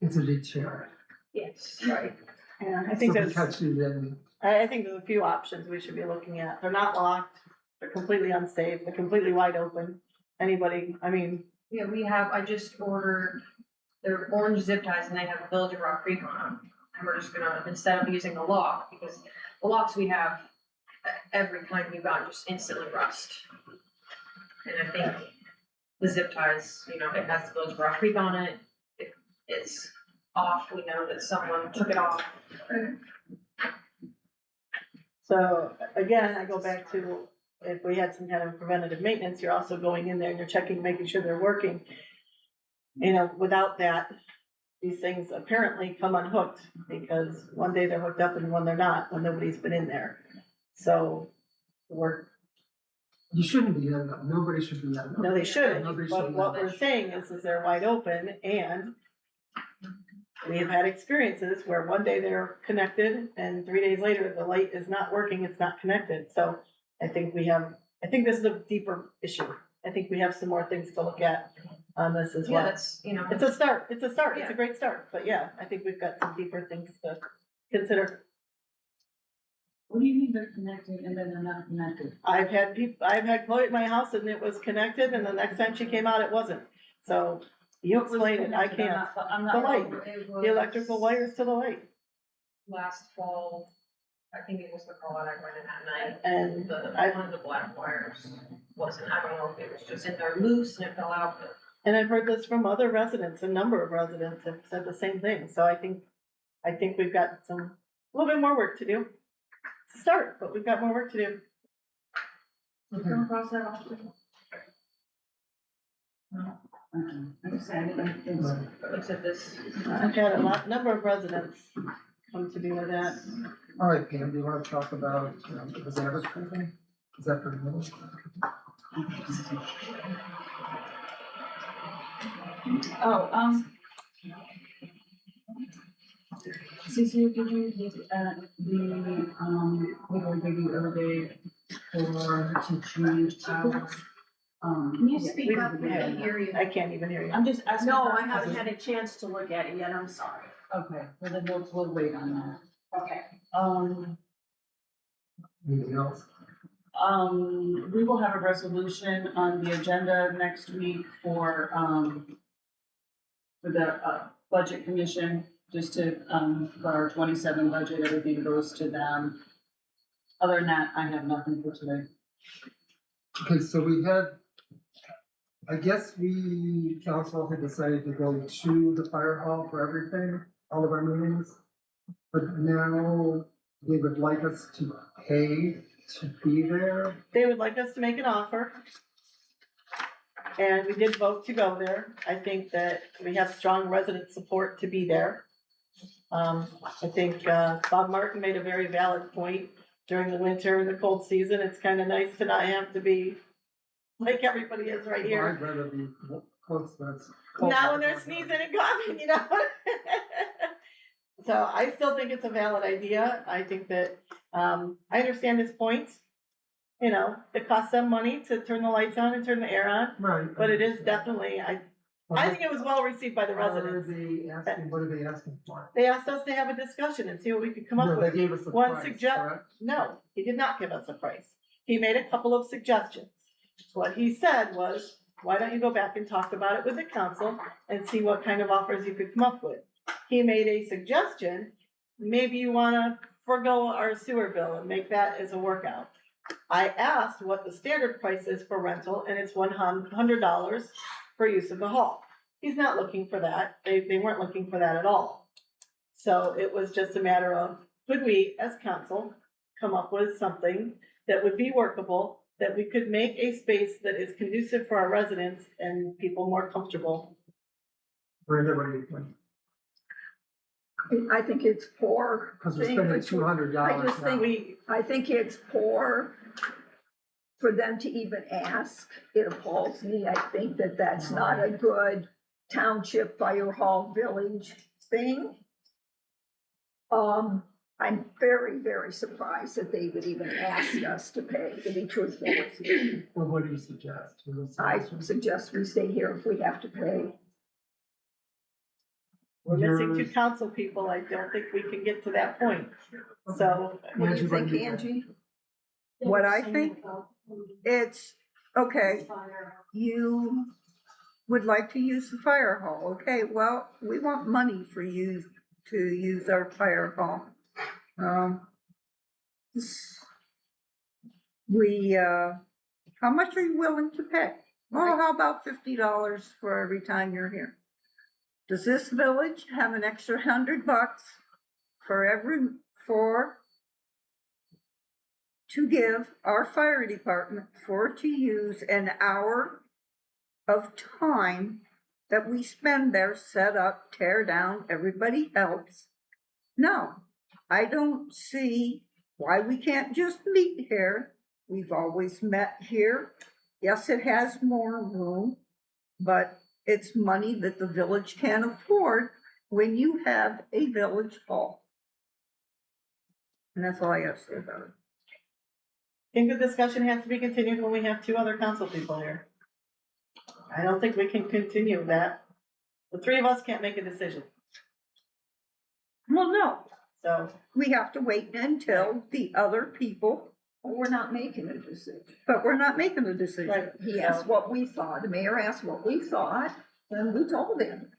It's a deterrent. Yes. Right. Yeah, I think So there's, because you then, I think there's a few options we should be looking at. They're not locked, they're completely unsafe, they're completely wide open. Anybody, Yeah, I just ordered, they're orange zip ties and they have Village of Rock Creek on them. And we're just gonna, instead of using the lock, because the locks we have, every kind we've got just instantly rust. And I think the zip ties, it has the Village of Rock Creek on it. If it's off, we know that someone took it off. So again, I go back to, if we had some kind of preventative maintenance, you're also going in there and you're checking, making sure they're working. You know, without that, these things apparently come unhooked, because one day they're hooked up and one they're not, when nobody's been in there. So, You shouldn't be in them, nobody should be in them. no, they shouldn't, Nobody but should what be. we're saying is they're wide open, and we have had experiences where one day they're connected and 3 days later, the light is not working, it's not connected. So I think this is a deeper issue. I think we have some more things to look at on this as Yeah, well. that's, you know, It's a start, it's a Yeah. great start, but yeah, I think we've got some deeper things to consider. What do you mean they're connected and then they're not connected? I've had Chloe at my house and it was connected, and the next time she came out, it wasn't. So you What was explain it, I connected? can't. I'm not. The light. it The electrical was wires to the light, last fall, I think it was the call that I went in at night. and One of the black wires wasn't, I don't know if it was just in there loose and it fell out, but I've heard this from other residents, a number of residents have said the same thing, so I think we've got a little bit more work to do. It's a start, but we've got more work to do. you come across that often. I'm just saying, I think it's- Looks at this. I've had a number of residents come to me with that. All right, Pam, do you wanna talk about, is advertising? Is that for the middle? Oh, Cecily, did you look at the, what we gave you the other day to change our, Can you speak we- up? I can't hear you. I can't even hear you. I'm just asking. No, about- I haven't had a chance to look at it yet, I'm sorry. Okay, well then we'll wait on that. Okay. Anything else? We will have a resolution on the agenda next week for the, budget commission, just to, for our 27 budget, everything goes to them. Other than that, I have nothing for today. Okay, so we had, I guess council had decided to go to the fire hall for everything, all of our meetings. But now they would like us to pay to be there. They would like us to make an offer. And we did vote to go there. I think that we have strong resident support to be there. I think, Bob Martin made a very valid point during the winter, the cold season. It's kind of nice to not have to be like everybody is right here. I'd rather be close, but it's cold. Not when they're sneezing and coughing, you know? So I still think it's a valid idea. I think that, I understand his point. You know, it costs them money to turn the lights on and turn the air on, Right. but it is definitely, I think it was well received by the residents. What are they asking for? They asked us to have a discussion and see what we could come up No, with. they gave us a One price, suggest- correct? No, he did not give us a price. He made a couple of suggestions. What he said was, why don't you go back and talk about it with the council and see what kind of offers you could come up with? He made a suggestion, maybe you wanna forego our sewer bill and make that as a workout. I asked what the standard price is for rental, and it's $100 for use of the hall. He's not looking for that. They weren't looking for that at all. So it was just a matter of, could we, as council, come up with something that would be workable, that we could make a space that is conducive for our residents and people more comfortable? Brenda, what do you think? I think it's poor. Cause we're thing, spending but you- $200 I just now. think I think it's poor for them to even ask. It appalls me. I think that that's not a good township, fire hall, village thing. I'm very, very surprised that they would even ask us to pay, to be truthful with you. Well, what do you suggest? I suggest we stay here if we have to pay. We're missing two Yours- council people. I don't think we can get to that point. So, What do Angie, you think, think? Angie? What I think? It's, okay, you would like to use the fire hall, okay, well, we want money for you to use our fire hall. How much are you willing to pay? Well, how about $50 for every time you're here? Does this village have an extra $100 for to give our fire department to use an hour of time that we spend there, set up, tear down, everybody helps. No, I don't see why we can't just meet here. We've always met here. Yes, it has more room, but it's money that the village can afford when you have a village hall. And that's all I have to say about it. I think the discussion has to be continued when we have two other council people here. I don't think we can continue that. The three of us can't make a decision, Well, no, so. we have to wait until the other people, We're not making a decision. but we're not making a decision. Right. He asked what we thought, the mayor asked what we thought, and we told him.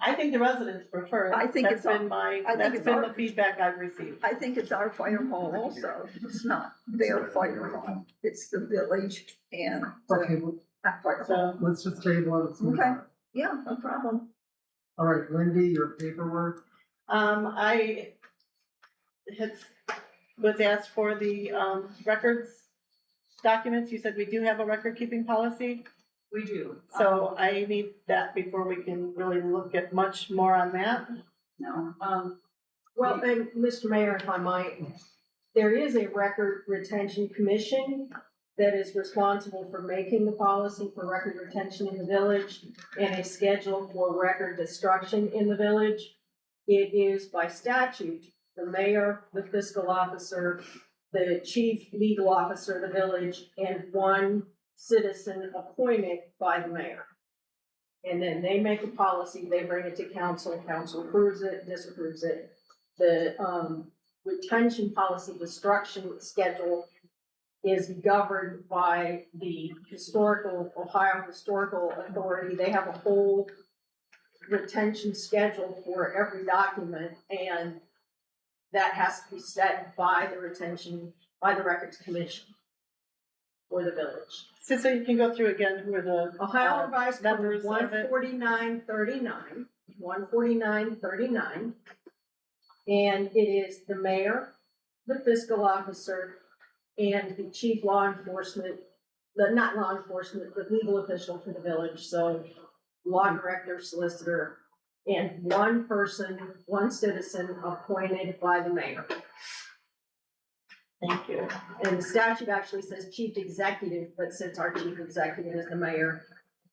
I think the residents prefer it. I think That's it's our- been my, I think that's it's been our- the feedback I've received. I think it's our fire hall also. It's not their fire hall. It's the village and Okay, well, that fire hall. So, let's just table it. Let's move Okay. on. Yeah, no problem. All right, Lindy, your paperwork. I was asked for the, records documents. You said we do have a record keeping policy. We do. So I need that before we can really look at much more on that. No. Well, and Mr. Mayor, if I might, there is a record retention commission that is responsible for making the policy for record retention in the village and a schedule for record destruction in the village. It is by statute, the mayor, the fiscal officer, the chief legal officer of the village, and one citizen appointed by the mayor. And then they make a policy, they bring it to council, council approves it, disapproves it. The retention policy destruction schedule is governed by the Ohio Historical Authority. They have a whole retention schedule for every document, and that has to be set by the Records Commission for the village. So you can go through again who are the. Ohio Revised Code Numbers of it. 14939. And it is the mayor, the fiscal officer, and the chief law enforcement, not law enforcement, but legal official for the village, so law director, solicitor, and one person, one citizen appointed by the mayor. Thank you. And the statute actually says chief executive, but since our chief executive is the mayor,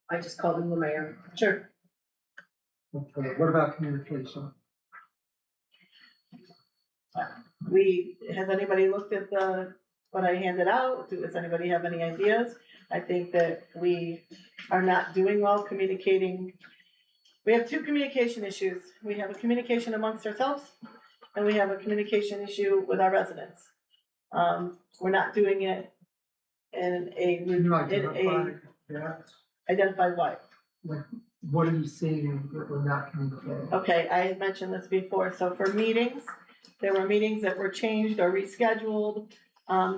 I just called him the mayor. Sure. Okay, what about communication? Has anybody looked at what I handed out? Does anybody have any ideas? I think that we are not doing well communicating. We have two communication issues. We have a communication amongst ourselves, and we have a communication issue with our residents. We're not doing it in Can you identify a, that? identify what? Like, what are you seeing that we're not communicating? Okay, I had mentioned this before, so for meetings, there were meetings that were changed or rescheduled,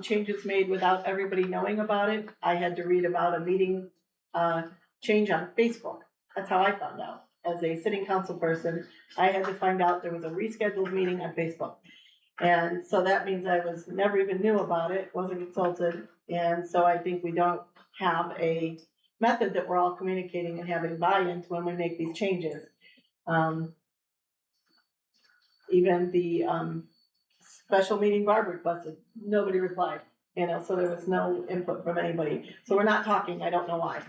changes made without everybody knowing about it. I had to read about a meeting, change on Facebook. That's how I found out. As a sitting council person, I had to find out there was a rescheduled meeting on Facebook. And so that means I was never even knew about it, wasn't consulted, and so I think we don't have a method that we're all communicating and having buy-in to when we make these changes. Even the special meeting Barb requested, nobody replied, so there was no input from anybody. So we're not talking, I don't know why.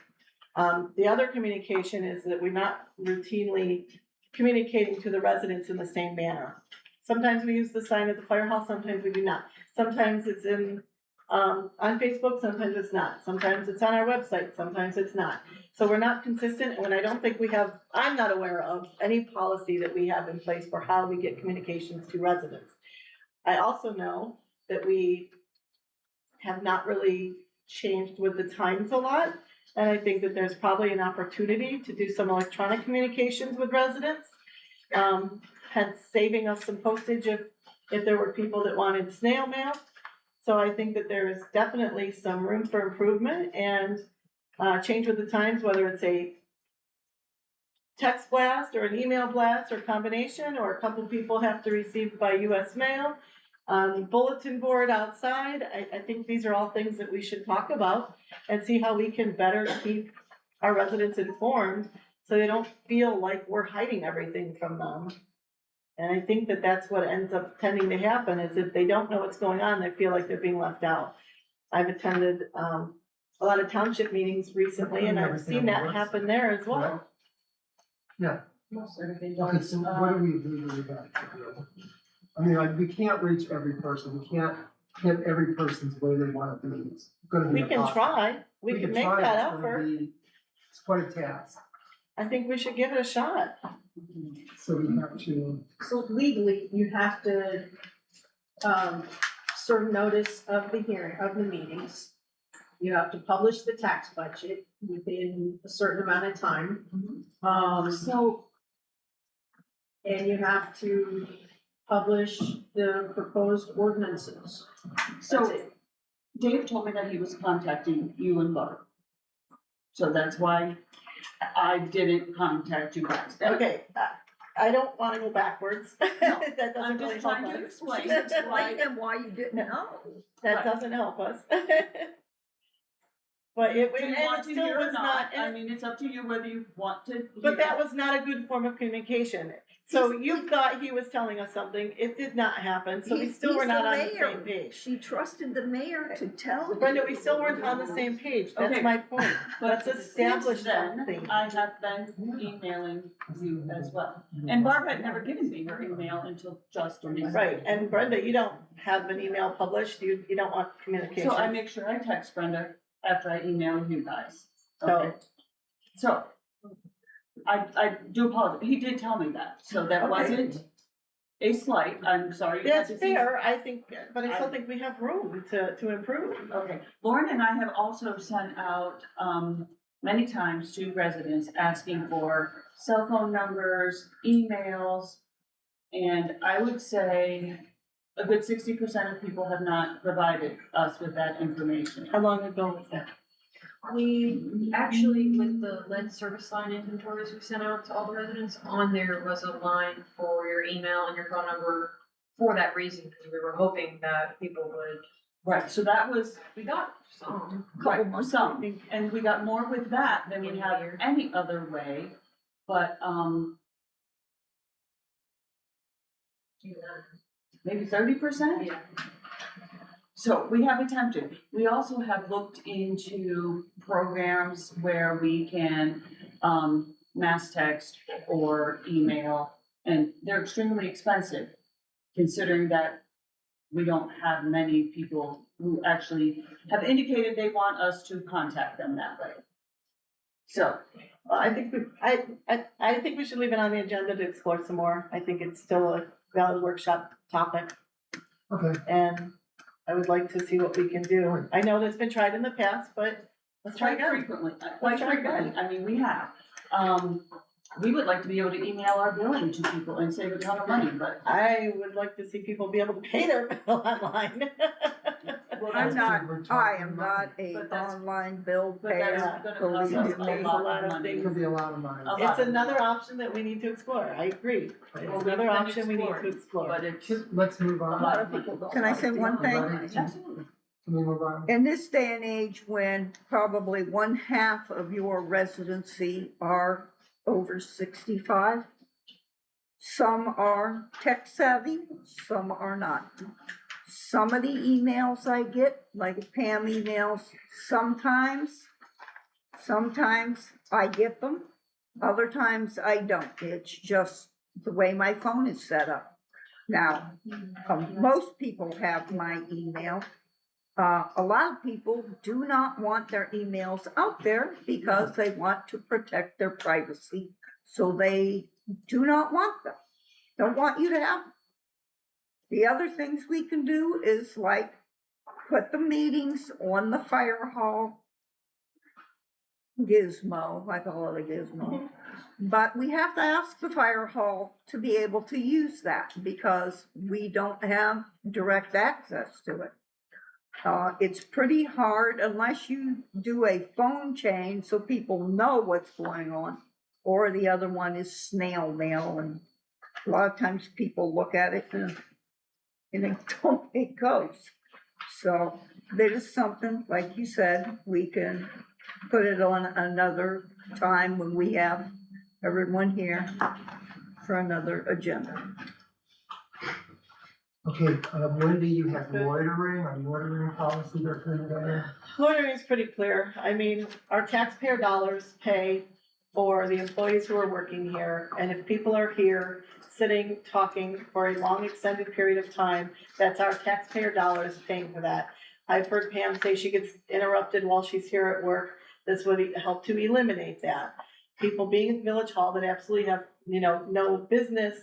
The other communication is that we're not routinely communicating to the residents in the same manner. Sometimes we use the sign at the fire hall, sometimes we do not. Sometimes it's on Facebook, sometimes it's not. Sometimes it's on our website, sometimes it's not. So we're not consistent, and I don't think I'm not aware of any policy that we have in place for how we get communications to residents. I also know that we have not really changed with the times a lot, and I think that there's probably an opportunity to do some electronic communications with residents. Hence saving us some postage if there were people that wanted snail mail. So I think that there is definitely some room for improvement and change with the times, whether it's a text blast or an email blast or combination, or a couple people have to receive by US mail. bulletin board outside. I think these are all things that we should talk about and see how we can better keep our residents informed so they don't feel like we're hiding everything from them. And I think that that's what ends up tending to happen is if they don't know what's going on, they feel like they're being left out. I've attended, a lot of township meetings recently and I've seen that happen there as well. Yeah, Most everything okay, does. so what do we legally have to do? I mean, like, we can't reach every person, we can't hit every person's way they wanna be, it's gonna be We can impossible. try, we can make try, that it's gonna effort. be- It's quite a task, I think we should give it a shot. so we have to, So legally, you have to, serve notice of the hearing, of the meetings. You have to publish the tax budget within a certain amount of time. So, And you have to publish the proposed ordinances. That's so it. Dave told me that he was contacting you and Laura. So that's why I didn't contact you guys. Okay, I don't wanna go backwards. No, That doesn't I'm really just help trying to us. explain She's explaining why you didn't know. That Right. doesn't help us. But it, Do you and want it to still hear was or not, not? I mean, it's up to you whether you want to. but that was not a good form of communication. So you thought he was telling us something, it did not happen, so we He's still were the not on the mayor. same page. She trusted the mayor to tell you. Brenda, we still weren't on the same page, that's Okay. my point. But Let's establish since then, something. I have been emailing you as well. And Barb had never given me her email until just recently. Right, and Brenda, you don't have an email published, you don't want communication. So I make sure I text Brenda after I email you guys. So- Okay. So, I do apologize, he did tell me that, so that Okay. wasn't a slight, I'm sorry. you had That's to see- fair, I think, but I still think we have room to improve. Okay, Lauren and I have also sent out, many times to residents asking for cell phone numbers, emails. And I would say a good 60% of people have not provided us with that information. How long ago was that? We actually, with the lead service line inventories we sent out to all the residents, on there was a line for your email and your phone number for that reason, because we were hoping that people would, Right, so that was, we got some. right, some, and we got more with that than we have any other way, but, maybe 30%? Yeah. So we have attempted. We also have looked into programs where we can, mass text or email, and they're extremely expensive, considering that we don't have many people who actually have indicated they want us to contact them that way. So, Well, I think I think we should leave it on the agenda to explore some more. I think it's still a valid workshop topic, okay, and I would like to see what we can do. I know that's been tried in the past, but let's try quite again. frequently, Let's try again. I mean, we have. We would like to be able to email our billing to people and save a ton of money, but I would like to see people be able to pay their bill online. I'm not, We're talking I am money. not a But that's- online bill but that's payer, gonna believe cost us you a me. lot of money. It could be a lot of money. A lot. It's another option that we need to explore. I agree. Well, It's we another can option we need explore to it, explore. But it's, Let's move a on. lot of people don't. Can I say one thing? Absolutely. Can we move on? In this day and age, when probably 1/2 of your residency are over 65, some are tech savvy, some are not. Some of the emails I get, like Pam emails, sometimes I get them, other times I don't. It's just the way my phone is set up. Now, most people have my email. A lot of people do not want their emails out there because they want to protect their privacy. So they do not want them, don't want you to have them. The other things we can do is like put the meetings on the fire hall gizmo, I call it a gizmo. But we have to ask the fire hall to be able to use that because we don't have direct access to it. It's pretty hard unless you do a phone chain so people know what's going on. Or the other one is snail mail, and a lot of times people look at it and and they don't pay ghosts. So that is something, like you said, we can put it on another time when we have everyone here for another agenda. Okay, Wendy, you have loitering policy that's in there. Loitering is pretty clear. I mean, our taxpayer dollars pay for the employees who are working here. And if people are here, sitting, talking for a long extended period of time, that's our taxpayer dollars paying for that. I've heard Pam say she gets interrupted while she's here at work. This would help to eliminate that. People being at Village Hall that absolutely have, no business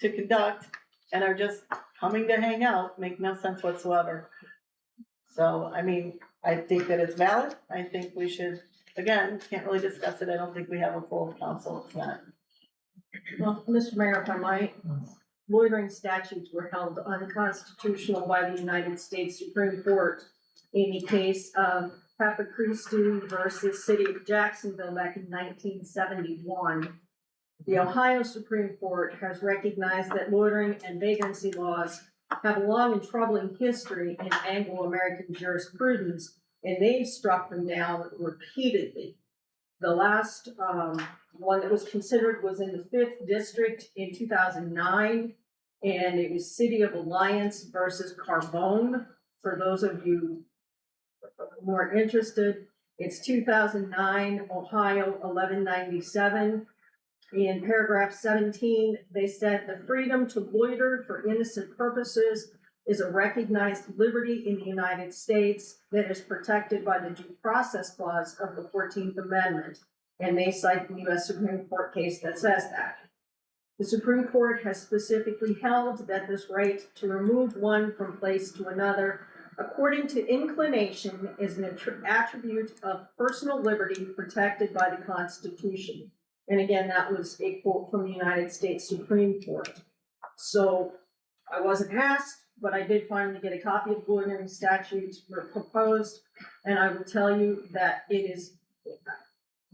to conduct and are just coming to hang out, make no sense whatsoever. So, I mean, I think that it's valid. I think we should, again, can't really discuss it. I don't think we have a full council. It's not. Well, Mr. Mayor, if I might, loitering statutes were held unconstitutional by the United States Supreme Court in the case of Papachristou versus City of Jacksonville back in 1971. The Ohio Supreme Court has recognized that loitering and vagrancy laws have a long and troubling history in Anglo-American jurisprudence, and they've struck them down repeatedly. The last one that was considered was in the 5th District in 2009, and it was City of Alliance versus Carbone. For those of you more interested, it's 2009, Ohio 1197. In paragraph 17, they said the freedom to loiter for innocent purposes is a recognized liberty in the United States that is protected by the Due Process Clause of the 14th Amendment. And they cite the U.S. Supreme Court case that says that. The Supreme Court has specifically held that this right to remove one from place to another, according to inclination, is an attribute of personal liberty protected by the Constitution. And again, that was a quote from the United States Supreme Court. So I wasn't asked, but I did finally get a copy of the loitering statute proposed. And I will tell you that it is,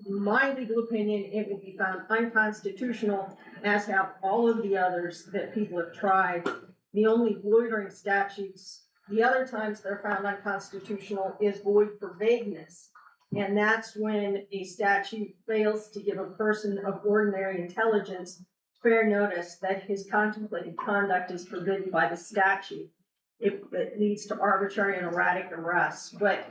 my legal opinion, it would be found unconstitutional, as have all of the others that people have tried. The only loitering statutes, the other times they're found unconstitutional, is void for vagueness. And that's when a statute fails to give a person of ordinary intelligence fair notice that his contemplated conduct is forbidden by the statute. It leads to arbitrary and erratic arrests. But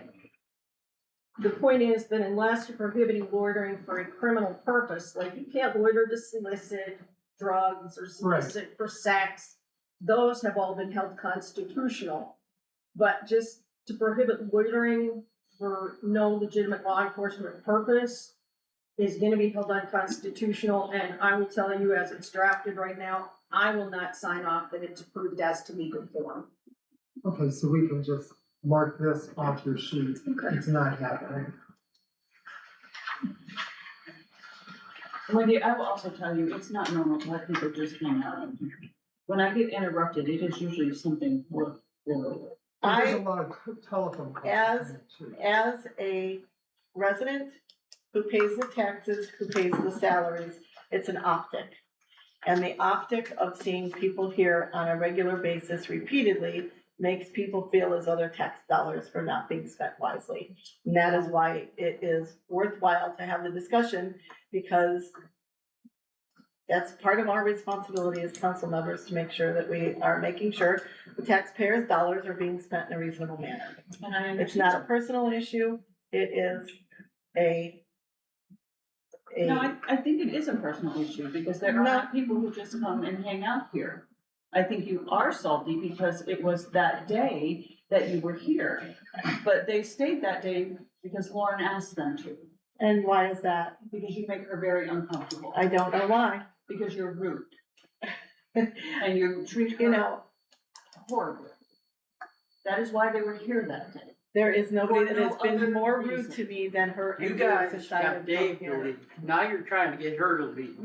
the point is that unless you're prohibiting loitering for a criminal purpose, like you can't loiter to solicit drugs or solicit for sex, those have all been held constitutional. But just to prohibit loitering for no legitimate law enforcement purpose is gonna be held unconstitutional, and I will tell you, as it's drafted right now, I will not sign off that it's approved as to legal form. Okay, so we can just mark this off your sheet. Okay. It's not happening. Wendy, I will also tell you, it's not normal to have people just hang out. When I get interrupted, it is usually something worth really. There's a lot of telephone calls. As a resident who pays the taxes, who pays the salaries, it's an optic. And the optic of seeing people here on a regular basis repeatedly makes people feel as though their tax dollars are not being spent wisely. And that is why it is worthwhile to have the discussion, because that's part of our responsibility as council members to make sure that we are making sure the taxpayers' dollars are being spent in a reasonable manner. And I It's not a personal issue, it is No, I think it is a personal issue, because there are No. not people who just come and hang out here. I think you are salty because it was that day that you were here, but they stayed that day because Lauren asked them to, And why is that? because you make her very uncomfortable, I don't know why. because you're rude. And you treat You her know, horribly. That is why they were here that day. there is nobody For that has no been other more reason. rude to me than her. You and guys since I got have Dave been to here. leave. Now you're trying to get her to leave.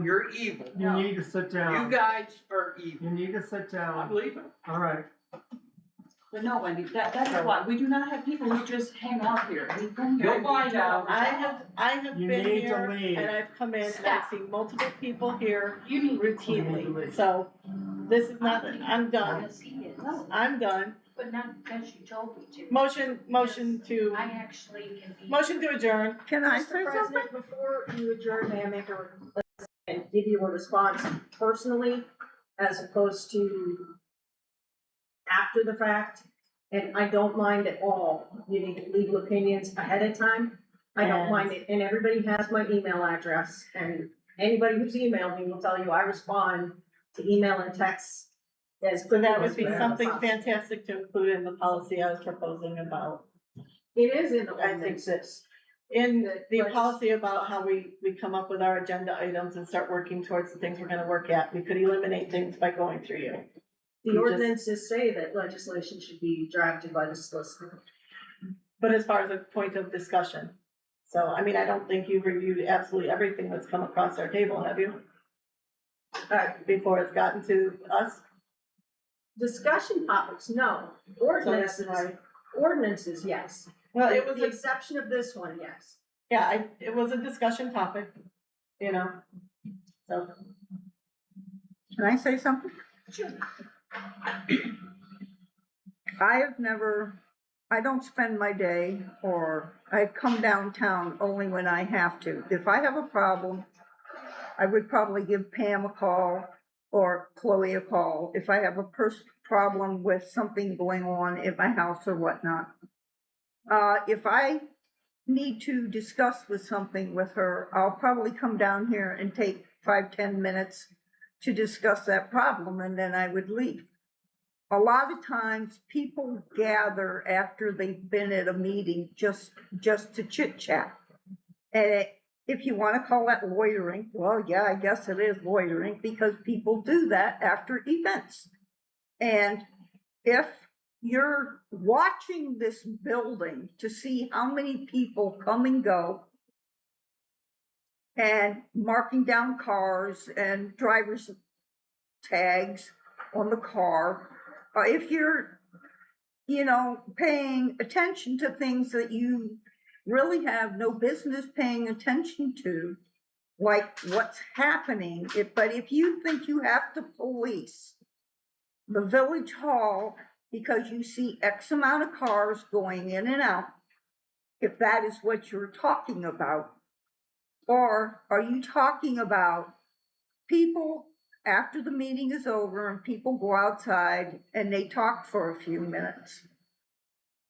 You're evil. You need to sit You down. guys are evil. You need to sit I down. believe it. All right. But no, Wendy, that's why, we do not have people who just hang out here. We come here. You'll find out. I have You been need to here leave. and I've come in and I've Stop. seen multiple people here You need to routinely, so this is not, I'm done, Yes, he is. I'm done. But not because you told me to. Motion to, actually can be. motion to adjourn. Can I Mr. say something? President, before you adjourn, may I make a, and give you a response personally as opposed to after the fact? And I don't mind at all getting legal opinions ahead of time. I don't mind it, and everybody has my email address, and anybody who's emailed me will tell you I respond to email and text as So quickly that as would be possible. something fantastic to include in the policy I was proposing about. It is in the I think ordinances. In the policy about how we come up with our agenda items and start working towards the things we're gonna work at, we could eliminate things by going through you. The You just- ordinances say that legislation should be drafted by the solicitor. But as far as a point of discussion, so, I mean, I don't think you've reviewed absolutely everything that's come across our table, have you? Before it's gotten to us? Discussion topics, no. So that's Ordinances, why, ordinances, yes. well, it With was, the exception of this one, yes. it was a discussion topic, you know, so. Can I say something? I don't spend my day, or I come downtown only when I have to. If I have a problem, I would probably give Pam a call or Chloe a call if I have a problem with something going on at my house or whatnot. If I need to discuss something with her, I'll probably come down here and take 5-10 minutes to discuss that problem, and then I would leave. A lot of times, people gather after they've been at a meeting just to chit chat. And if you want to call that loitering, well, yeah, I guess it is loitering, because people do that after events. And if you're watching this building to see how many people come and go, and marking down cars and driver's tags on the car, if you're, paying attention to things that you really have no business paying attention to, like what's happening, but if you think you have to police the village hall because you see X amount of cars going in and out, if that is what you're talking about, or are you talking about people after the meeting is over and people go outside and they talk for a few minutes?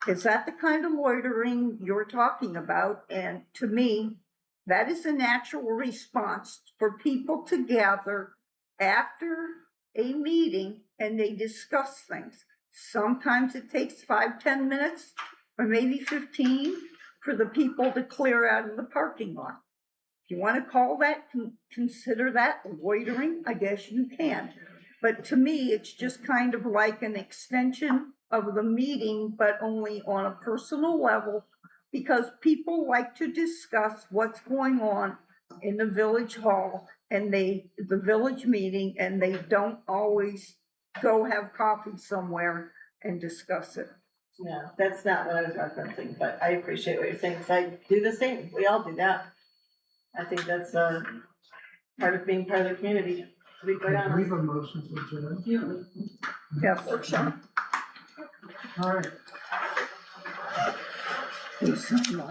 Is that the kind of loitering you're talking about? And to me, that is a natural response for people to gather after a meeting and they discuss things. Sometimes it takes 5-10 minutes or maybe 15 for the people to clear out of the parking lot. If you want to call that, consider that loitering, I guess you can. But to me, it's just kind of like an extension of the meeting, but only on a personal level, because people like to discuss what's going on in the village hall and the village meeting, and they don't always go have coffee somewhere and discuss it. No, that's not what I was referencing, but I appreciate what you're saying, because I do the same, we all do that. I think that's, part of being part of the community, to be quite We honest. have a motion to adjourn. Yes, sure. All right.